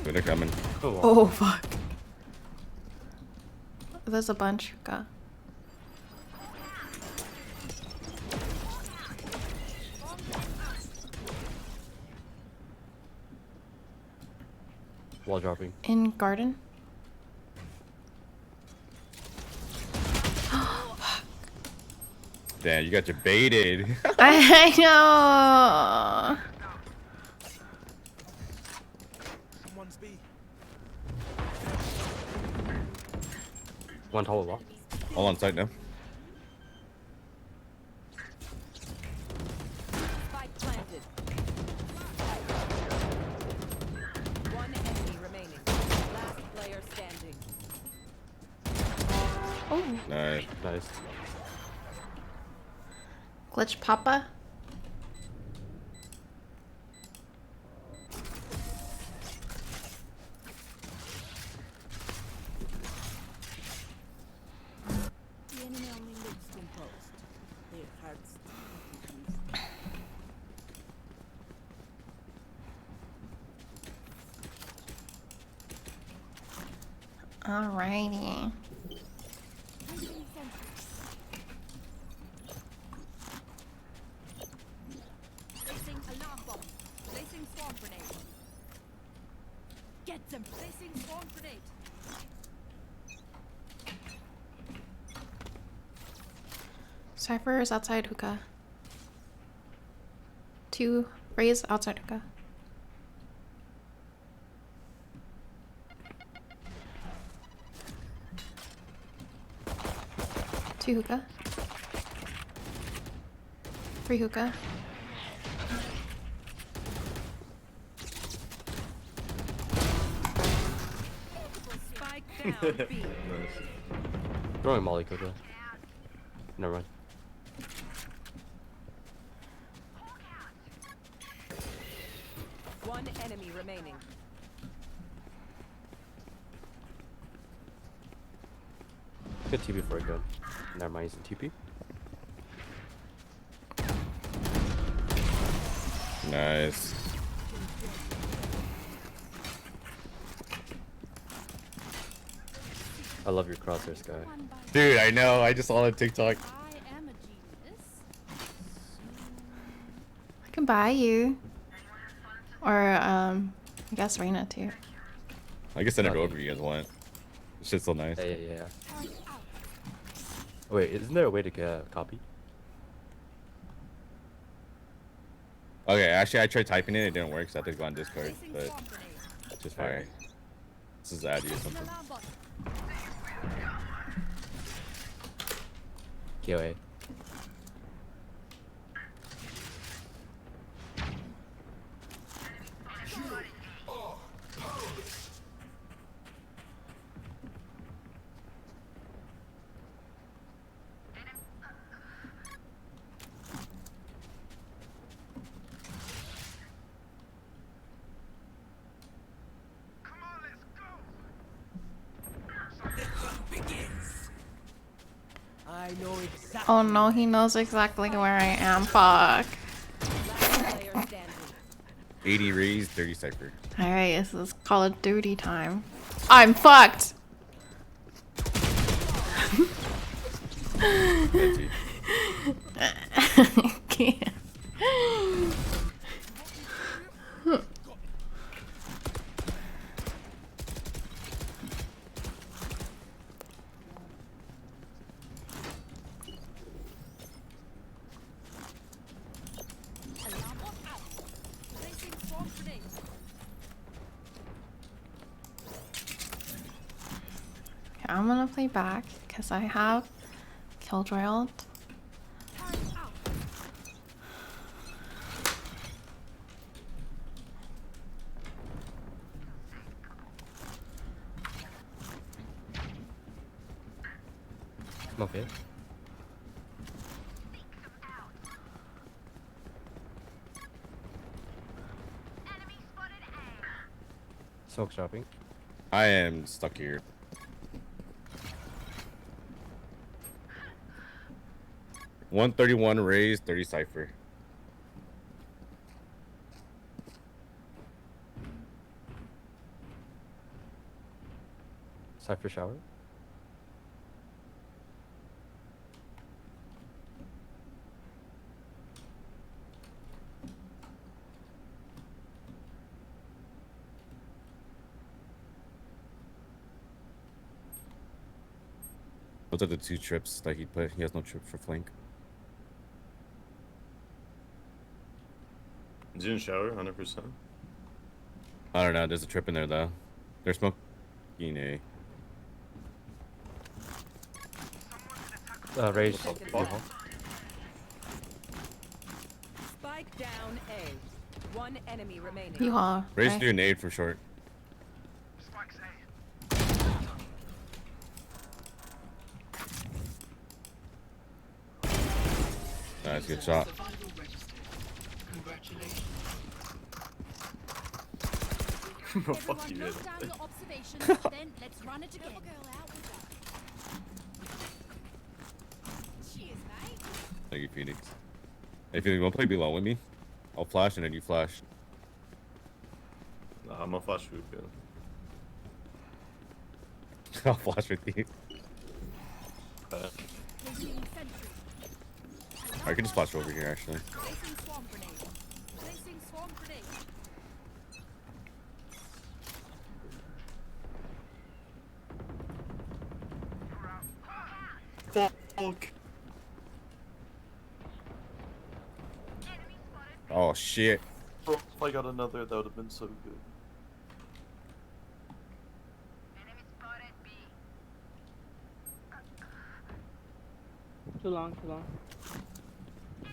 They're coming. Oh fuck. There's a bunch. Go. Wall dropping. In garden. Damn, you got your baited. I know. Someone's B. One tall wall. All on site now. Spike planted. One enemy remaining. Last player standing. Oh, Nice. Nice. glitch papa. The enemy only looks composed. Their hearts. Alrighty. Placing sentry. Placing alarm bomb. Placing swarm grenade. Get them. Placing swarm grenade. Cypher is outside hookah. 2 Raze outside hookah. Two hookah. 3 hookah. Spike down B. Throwing Molly Coco. Never mind. One enemy remaining. Good TP for a gun. Never mind, using TP. Nice. I love your crosshairs, guy. Dude, I know. I just saw it on TikTok. I am a genius. I can buy you. Or I guess Reina too. I can send it over if you guys want. This shit's so nice. Yeah. Oh, wait, isn't there a way to get a copy? Okay, actually, I tried typing it. It didn't work, so I had to go on Discord. Placing But swarm grenade. it's just fire. This is Addy or Placing something. alarm bot. KOA. Oh no, he knows exactly where I am. Fuck. Last player standing. 80 Raze, 30 Cypher. Alright, this is Call of Duty time. I'm fucked! Can't. Alarm bot out. Placing swarm grenade. Okay, I'm gonna play back because I have Killjoy ult. Turret out. I'm okay. Smoke shopping. I am stuck here. $131 Raze, 30 Cypher. Cypher shower. Those are the 2 trips that he put. He has no trip for flank. Is he in shower? 100%. I don't know. There's a trip in there though. They're smoking A. Rage. Spike down A. One enemy remaining. You are. Raze right? do a nade for short. Nice, good shot. Bro, fuck Everyone you, note man. down your observations, then let's run it again. Cheers, mate. Thank you, Phoenix. Hey, Phoenix, you wanna play below with me? I'll flash and then you flash. Nah, I'm a flash hoop, I'll flash with you. Placing sentry. I can just flash over here actually. Placing swarm grenade. Placing swarm grenade. Fuck. Oh shit. Oh, if I got another, that would have been so good. Too long, too long.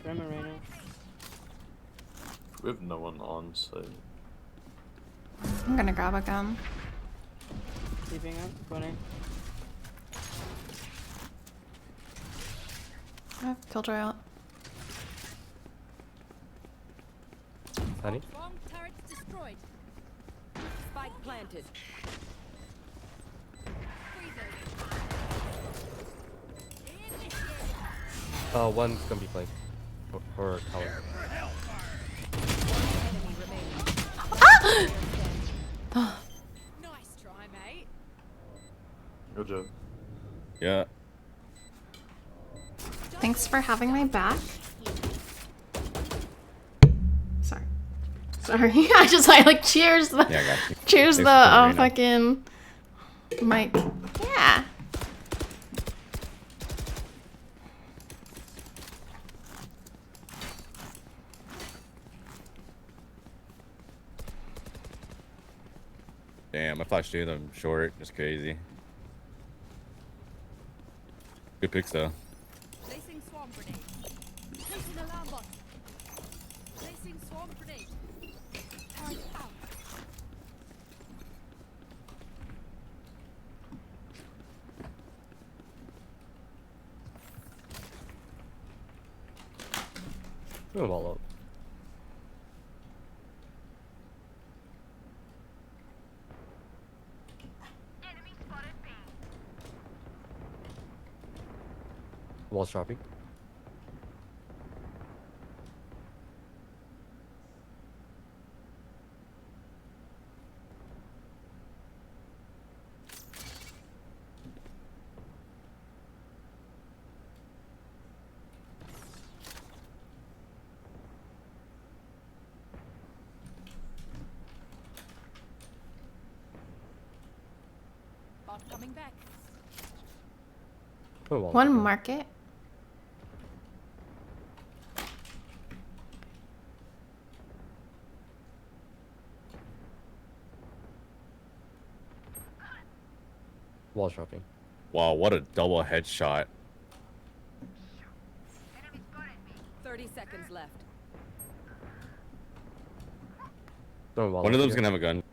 Grandma right now. We have no one on site. I'm gonna grab a gun. Sleeping up, corner. Killjoy out. Honey? Swarm turrets destroyed. Spike planted. One's gonna be playing. Or tower. Enemy remaining. Nice try, mate. Good job. Yeah. Thanks for having my back. Sorry. Sorry. I just like cheers the Yeah, I got you. cheers Thanks the for coming, fucking mic. Yeah. Damn, I flashed two of them short. Just crazy. Good picks though. Placing swarm grenade. Placing alarm bot. Placing swarm grenade. Turret out. Put them all up. Wall's dropping. Bot coming back. Put wall One dropping. market. Wall dropping. Wow, what a double headshot. 30 seconds left. One of Oh, them's gonna have a gun.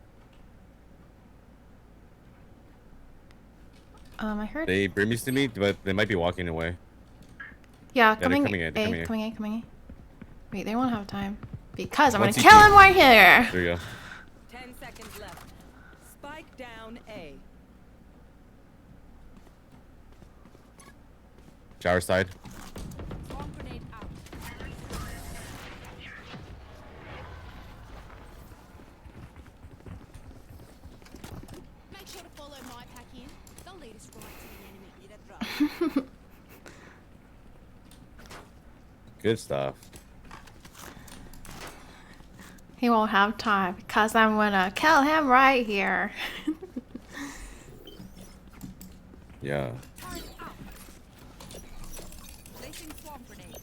I heard. They brim used to me, but they might be walking away. Yeah, they're coming, coming in, they're A, coming in. coming A. Wait, they won't have time because I'm One gonna CT. kill him right here. There you go. 10 seconds left. Spike down A. Shower side. Swarm grenade out. Make sure to follow my pack in. They'll lead us right to the enemy. Good stuff. He won't have time because I'm gonna kill him right here. Yeah. Turret out. Placing swarm grenade.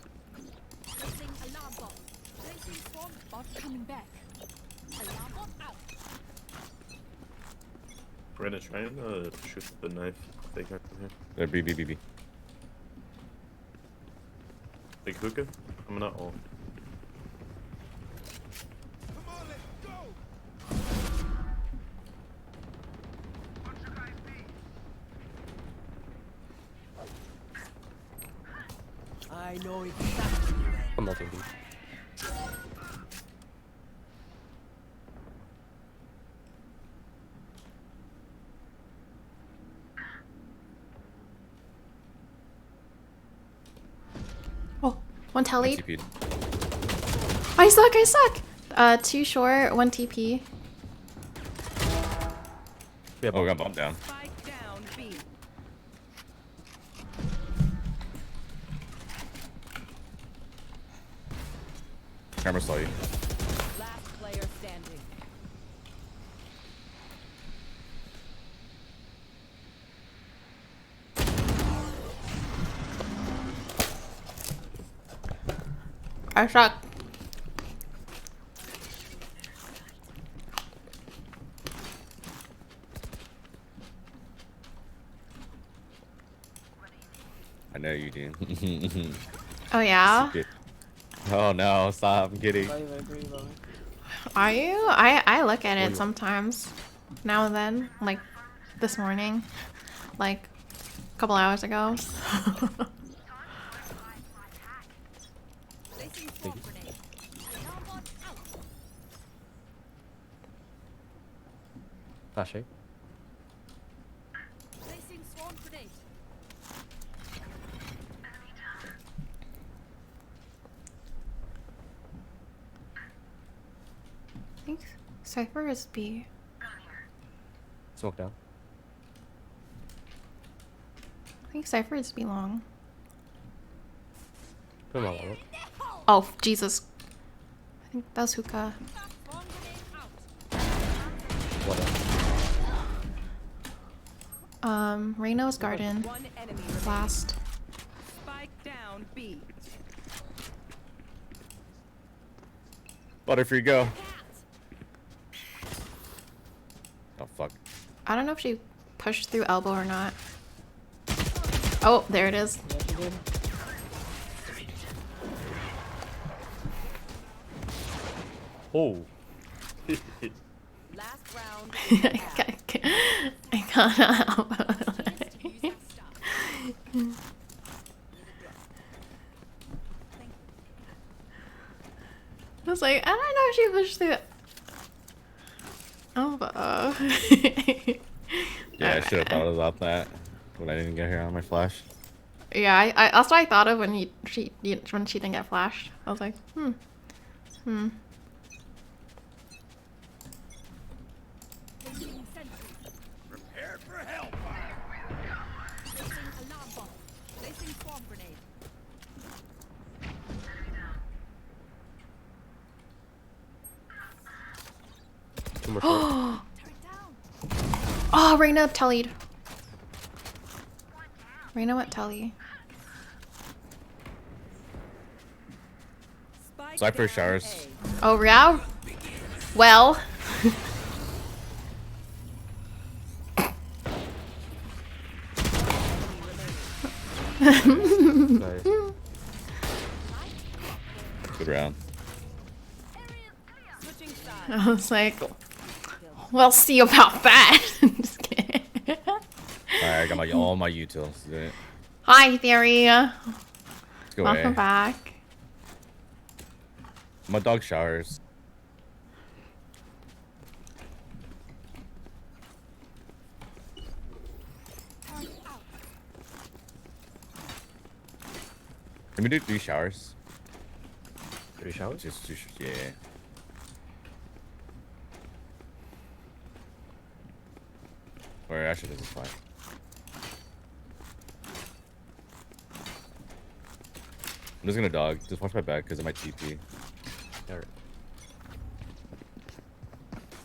Placing alarm bot. Placing swarm bot coming back. Alarm bot out. Brandon, try and shoot the knife. Fake knife in here. They're B. Big hookah? I'm not all. Come on, let's go. I know exactly. I'm ulting B. Oh, one tele. TP'd. I suck. Two short, one TP. Oh, we got bumped down. Spike down B. Camera saw you. Last player standing. I suck. I know you do. Oh yeah? Oh no, stop, I'm kidding. Are you? I look at it sometimes. Now and then. Like this morning. Like a couple hours ago. Placing swarm grenade. Alarm bot out. Flashing. Placing swarm grenade. I think Cypher is B. Smoke down. I think Cypher is B long. Put him on level. Oh, Jesus. I think that was hookah. Swarm grenade out. What else? Reno's garden. One enemy remaining. Last. Spike down B. Butterfree, go. Oh, fuck. I don't know if she pushed through elbow or not. Oh, there it is. Oh. Last round. I can't help it. I was like, I don't know if she pushed through elbow. Yeah, I should have thought about that when I didn't get here on my flash. Yeah, I that's what I thought of when she didn't get flashed. I was like, Placing sentry. Prepare for hellfire. Placing alarm bot. Placing swarm grenade. Two more short. Turret down. oh, Reyna tellied. Reyna went telly. Spike Cypher down showers. A. Oh, yeah? Well. Nice. Good round. Switching sides. I was like, we'll see about that. Just kidding. Alright, I got all my utils. Let's do it. Hi, Theory. Let's go Welcome away. back. My dog showers. Can we do 3 showers? 3 showers? Just 2 yeah. Or actually, this is fine. I'm just gonna dog. Just watch my back because of my TP. Alright.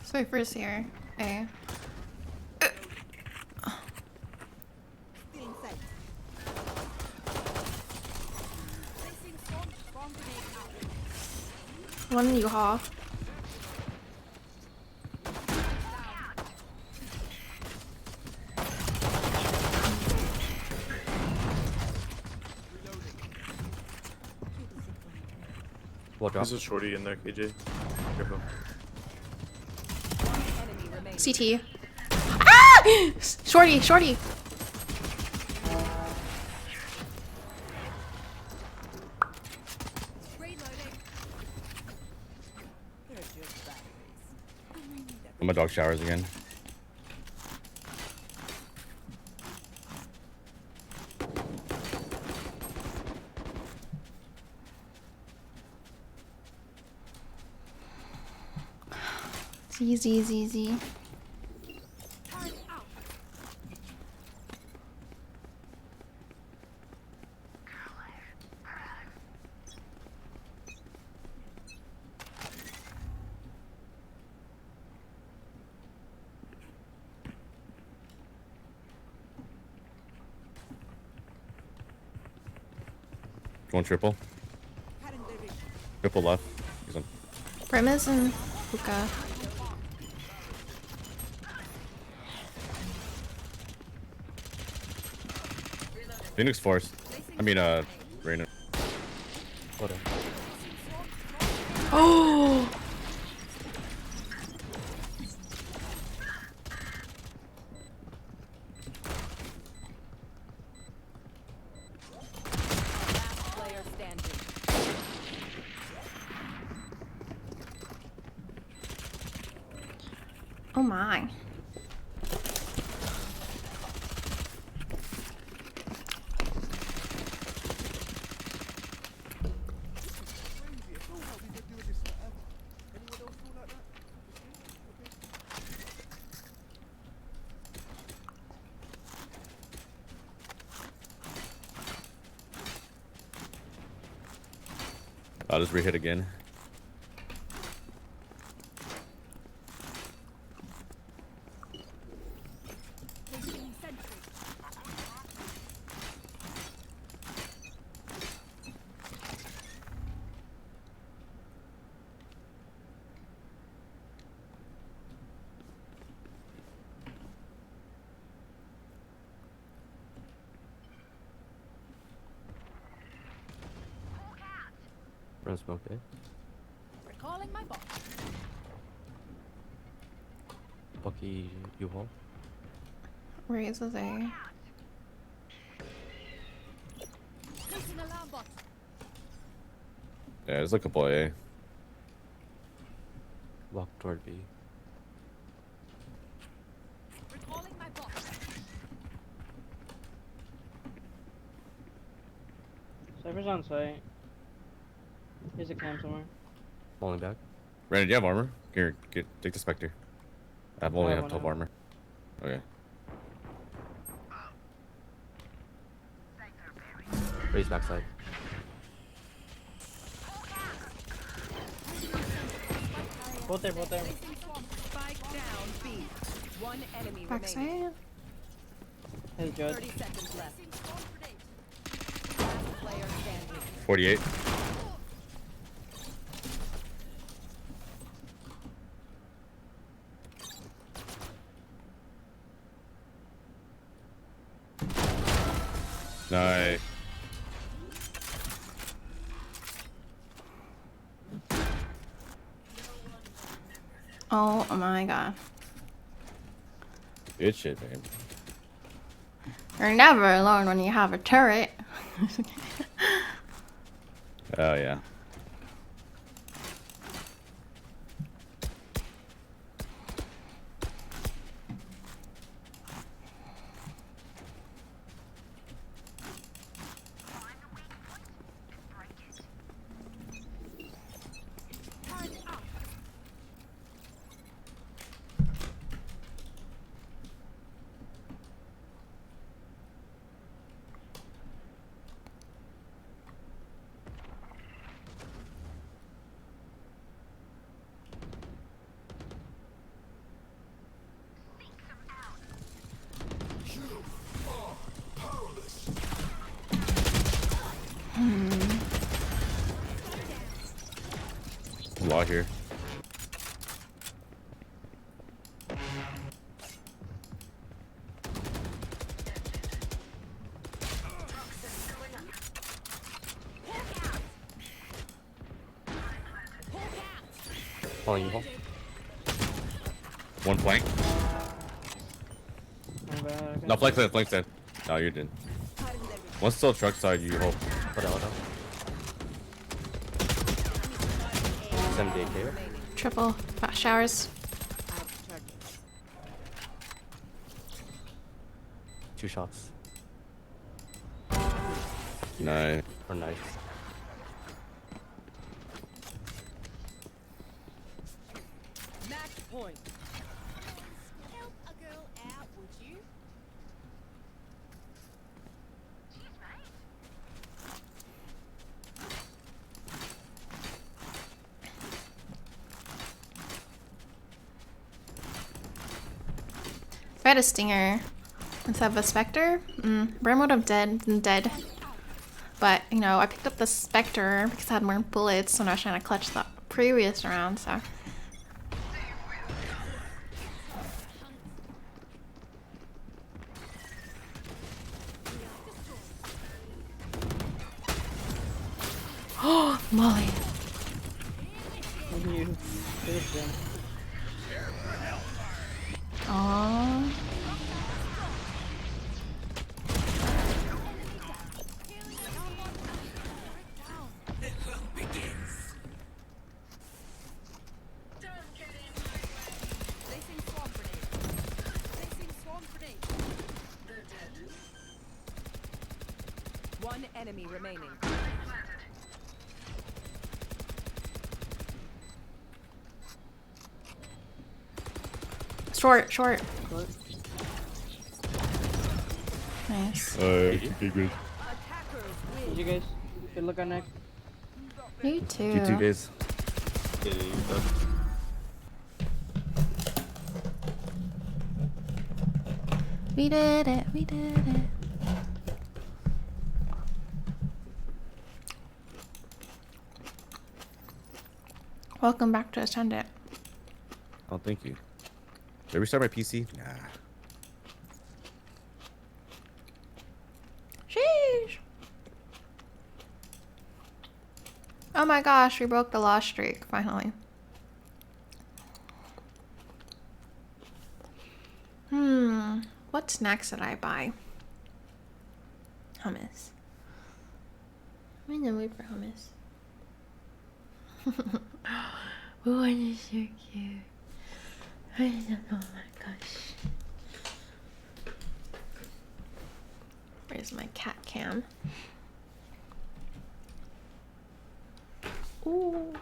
Cypher's here. A. Stealing sight. Placing swarm grenade out. One U-Haul. We'll drop. There's a shorty in there, KJ. Careful. One enemy remaining. CT. Ah! Shorty, shorty. Reloading. They're just batteries. My dog showers again. Z. Turret out. Going triple. Triple left. He's on. Brim is in hookah. Phoenix Force. I mean, Reyna. Hold on. Oh! Last player standing. Oh my. I'll just re-hit again. Placing sentry. Run smoke, eh? Recalling my bot. Bucky, you home? Raze is A. Placing alarm bot. Yeah, there's like a boy, eh? Walk toward B. Recalling my bot. Cypher's on site. Here's a cam somewhere. Falling back. Randy, do you have armor? Here, take the Spectre. I only have 12 armor. Okay. Raise backside. Both there, both there. Spike down B. One enemy remaining. Backside. Hey, Judge. 30 seconds left. Last player standing. 48. Nice. Oh my god. Good shit, babe. You're never alone when you have a turret. Oh, yeah. Law here. Calling you home. One flank. No, flank side. No, you didn't. One's still truck side, you hope. Hold on. 78k. Triple fast showers. 2 shots. Nice. Or nice. Match point. Help a girl out, would you? If I had a stinger instead of a specter, Brim would have been dead. But, you know, I picked up the Spectre because I had more bullets when I was trying to clutch the previous round, so. Oh, Molly. You. Aww. Placing swarm grenade. Placing swarm grenade. One enemy remaining. Short, short. Short. Nice. Okay, good. Attackers Did win. you guys? Good luck on next. You too. You two guys. Yeah, you done. We did it, we did it. Welcome back to Ascendant. Oh, thank you. Did I restart my PC? Nah. Sheesh. Oh my gosh, we broke the loss streak, finally. What snacks did I buy? Hummus. I'm in the mood for hummus. Oh, it's so cute. Oh my gosh. Where's my cat cam? Ooh.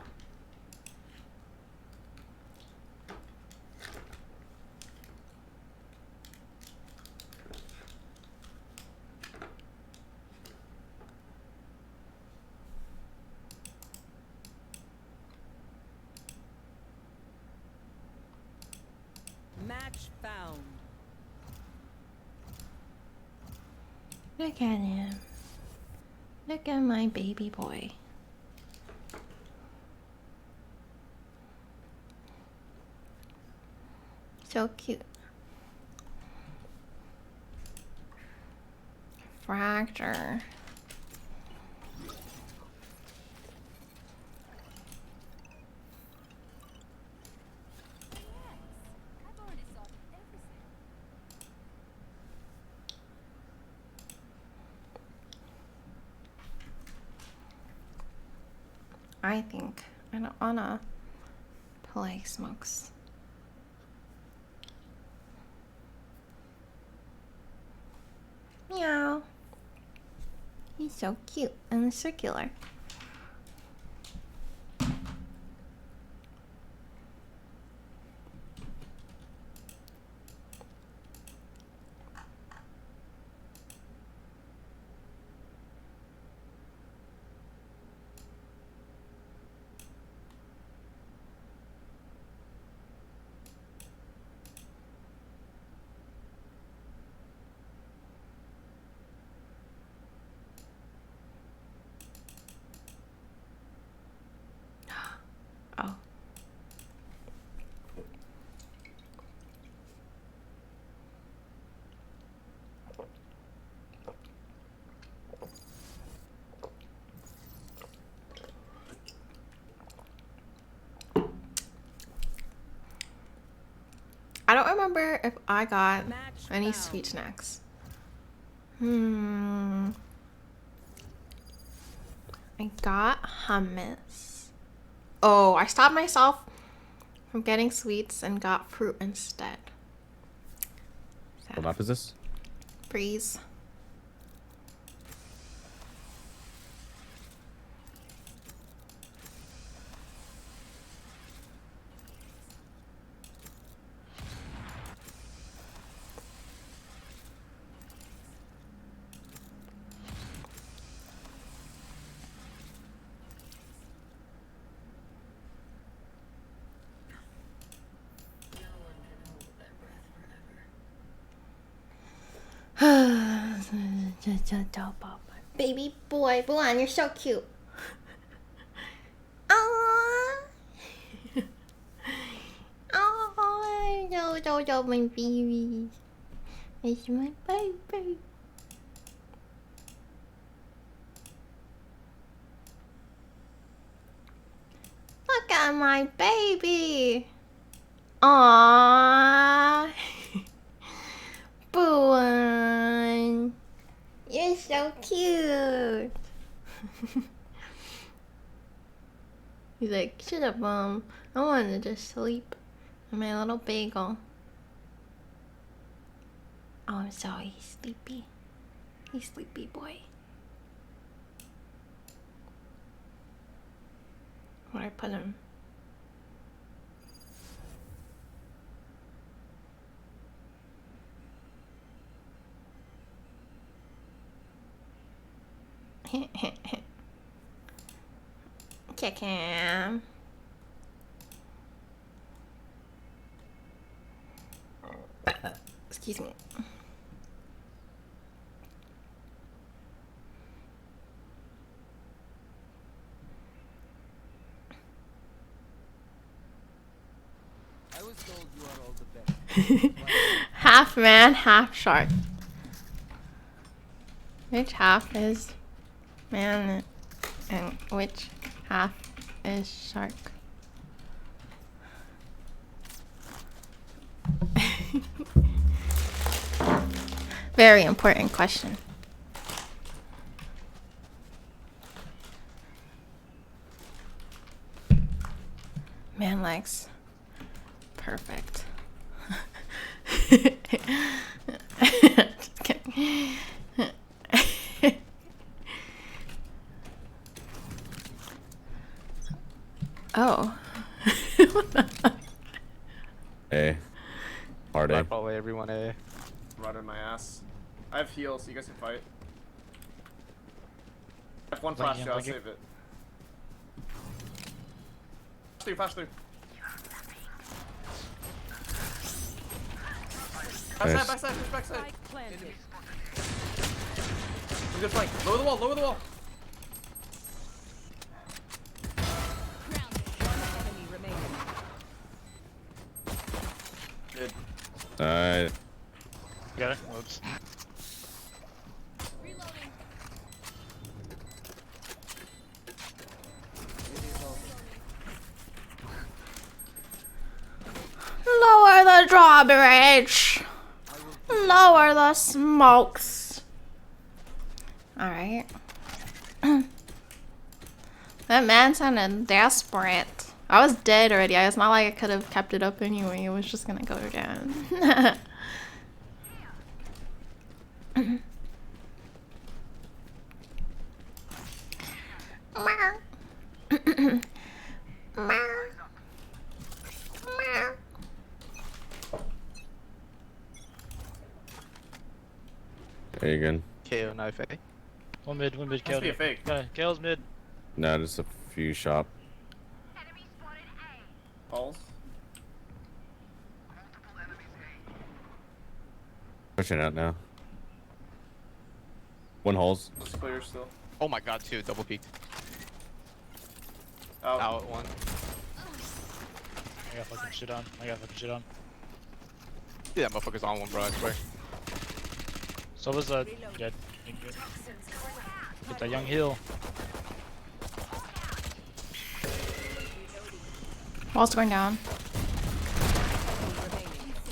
Match found. Look at him. Look at my baby boy. So cute. Fracture. I've already sorted everything. I think I don't wanna play smokes. Meow. He's so cute and circular. Oh. I don't remember if I got Match any found. sweet snacks. I got hummus. Oh, I stopped myself from getting sweets and got fruit instead. What map is this? Freeze. Baby boy, Bulan, you're so cute. Aww. Oh, yo, my baby. It's my baby. Look at my baby. Aww. Bulan. You're so cute. He's like, shut up, Mom. I wanted to just sleep on my little bagel. Oh, I'm sorry. He's sleepy. He's sleepy boy. Where I put him? Kick him. Excuse me. I was told you are all the best. Half man, half shark. Which half is man and which half is shark? Very important question. Man likes perfect. Just kidding. Oh. A. Hard A. Probably everyone A. Right on my ass. I have heals, so you guys can fight. I have one flash, I'll save it. Flash through. Nice. Backside, push backside. I'm good flank. Lower the wall, lower the wall. Good. Alright. Got it. Whoops. Lower the drawbridge. Lower the smokes. Alright. That man sounded desperate. I was dead already. It's not like I could have kept it up anyway. It was just gonna go down. There you go. KO knife A. One mid, Must KO. be a fake. KO's mid. No, just a few shop. Balls. Pushing out now. One holes. It's clear still. Oh my god, two. Double peeked. Out. Out one. I got fucking shit on. Yeah, that motherfucker's on one, bro, I swear. So was dead. Get that young heal. Wall's going down.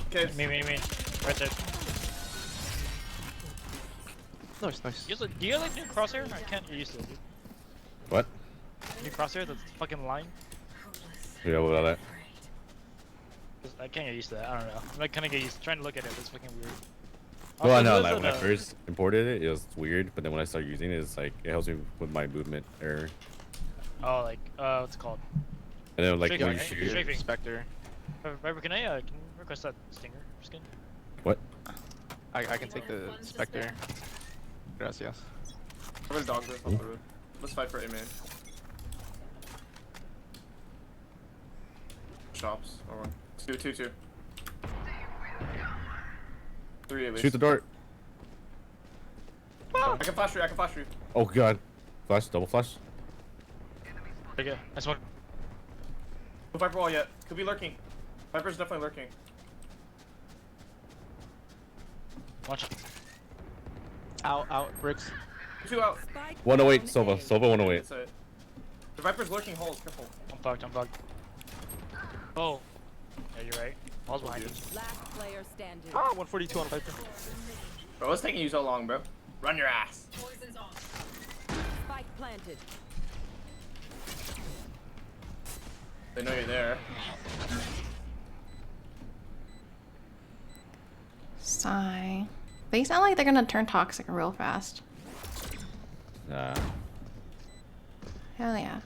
Okay. Me. Right there. Nice. Do you like new crosshair? I can't get used to it, dude. What? New crosshair, the fucking line? Yeah, what about that? I can't get used to that. I don't know. I'm like kind of get used to trying to look at it. It's fucking weird. Well, I know, Also, like when I there's first imported it, it was weird, but then when I started using it, it's like, it helps me with my movement error. Oh, like, what's it called? And then like Strafing, when you right? shoot. Strafing. Spectre. Viper, can I can you request that stinger skin? What? I can take the Spectre. Gracias. I'm gonna dog this off the road. Let's fight for A man. Shops. Or one. Two. 3 at least. Shoot the dart. Ah! I can flash you. I can flash you. Oh god. Flash, double flash. Okay, I smoke. No Viper wall yet. Could be lurking. Viper's definitely lurking. Watch. Out, bricks. 2 out. 108, down Sova. A. Sova 108. That's it. The Viper's lurking holes. Careful. I'm fucked. Oh. Yeah, you're right. I was behind you. Last player standing. 142 on Viper. Bro, what's taking you so long, bro? Run your ass. Spike planted. They know you're there. Sigh. They sound like they're gonna turn toxic real fast. Nah. Hell yeah.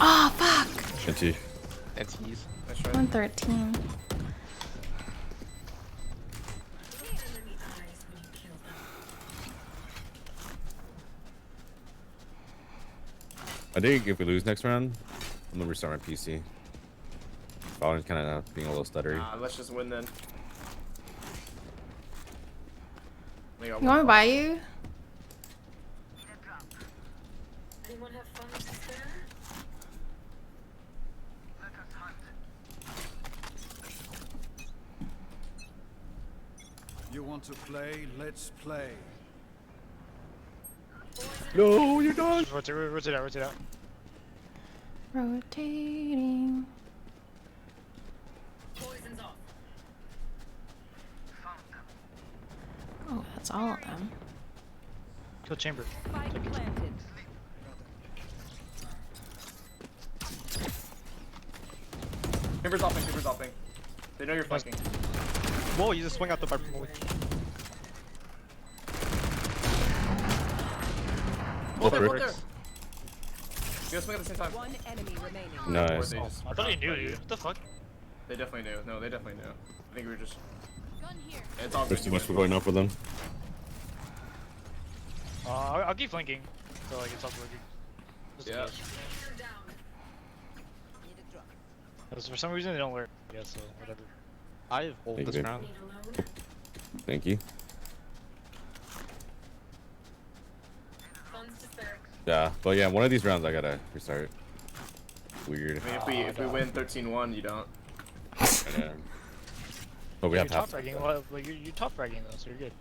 Oh fuck! Shinty. That's easy. Nice try. 113. I think if we lose next round, I'm gonna restart my PC. Valorant's kind of being a little stuttery. Let's just win then. You want me to buy you? Anyone have funds to spare? You want to play? Let's play. No, you're done. Rotate out. Rotating. Poison's off. Oh, that's all of them. Kill chamber. Spike planted. Timber's opping. They know you're flanking. Whoa, you just swing out the Viper. Both there, both bricks. there. You guys swing at the same time. One enemy remaining. Nice. Or they just I thought he forgot knew, about dude. you. What the fuck? They definitely knew. No, they definitely knew. I think we were just. Gun here. It's all There's good. too much for going on for them. I'll keep flanking. So like it's up working. Just in Yeah. case. You're down. Need a drop. Because for some reason they don't work. Yeah, so whatever. I have hold Thank this you. round. Need a load. Thank you. Funds to spare. Yeah, but yeah, one of these rounds I gotta restart. Weird. I mean, if we win 13-1, you don't. But we You're have top half. fragging. Well, you're top fragging though, so you're good.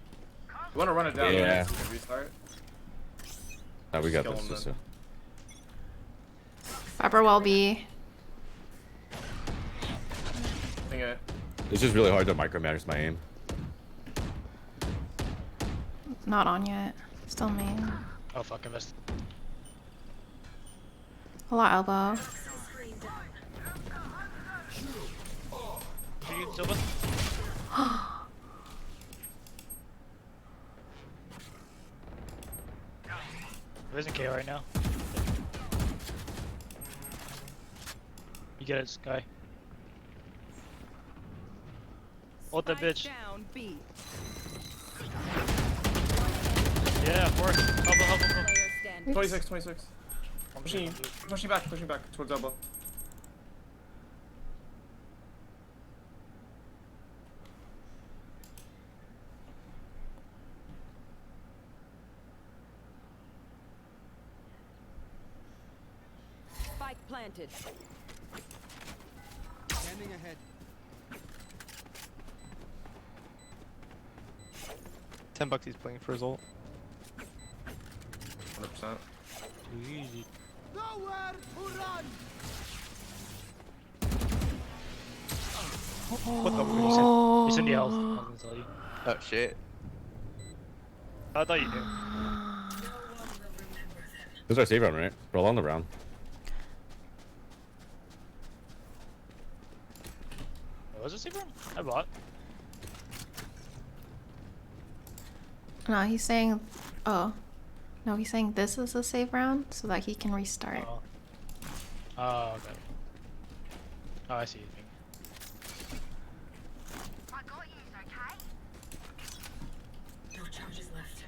You want to run it down? Yeah. Right? So we restart. Nah, we got Kill this. him Just, then. Viper will be. I think it's just really hard to micromanage my aim. Not on yet. Still main. Oh fuck, I missed. A lot elbow. Screen down. Shoot you, Silva. There isn't KO right now. You get it, Sky. Hold that bitch. Down B. Yeah, force. Help. Player standing. 26. Pushing back towards elbow. Spike planted. Standing ahead. 10 bucks he's playing for his ult. 100%. Easy. Nowhere to run. What the Oh. You send the health. I was gonna tell you. Oh shit. I thought you knew. No one will remember them. This is our save round, right? We're all on the round. What was it, Saber? I bought. No, he's saying. Oh. No, he's saying this is a save round so that he can restart. Oh, okay. Oh, I see. No charges left.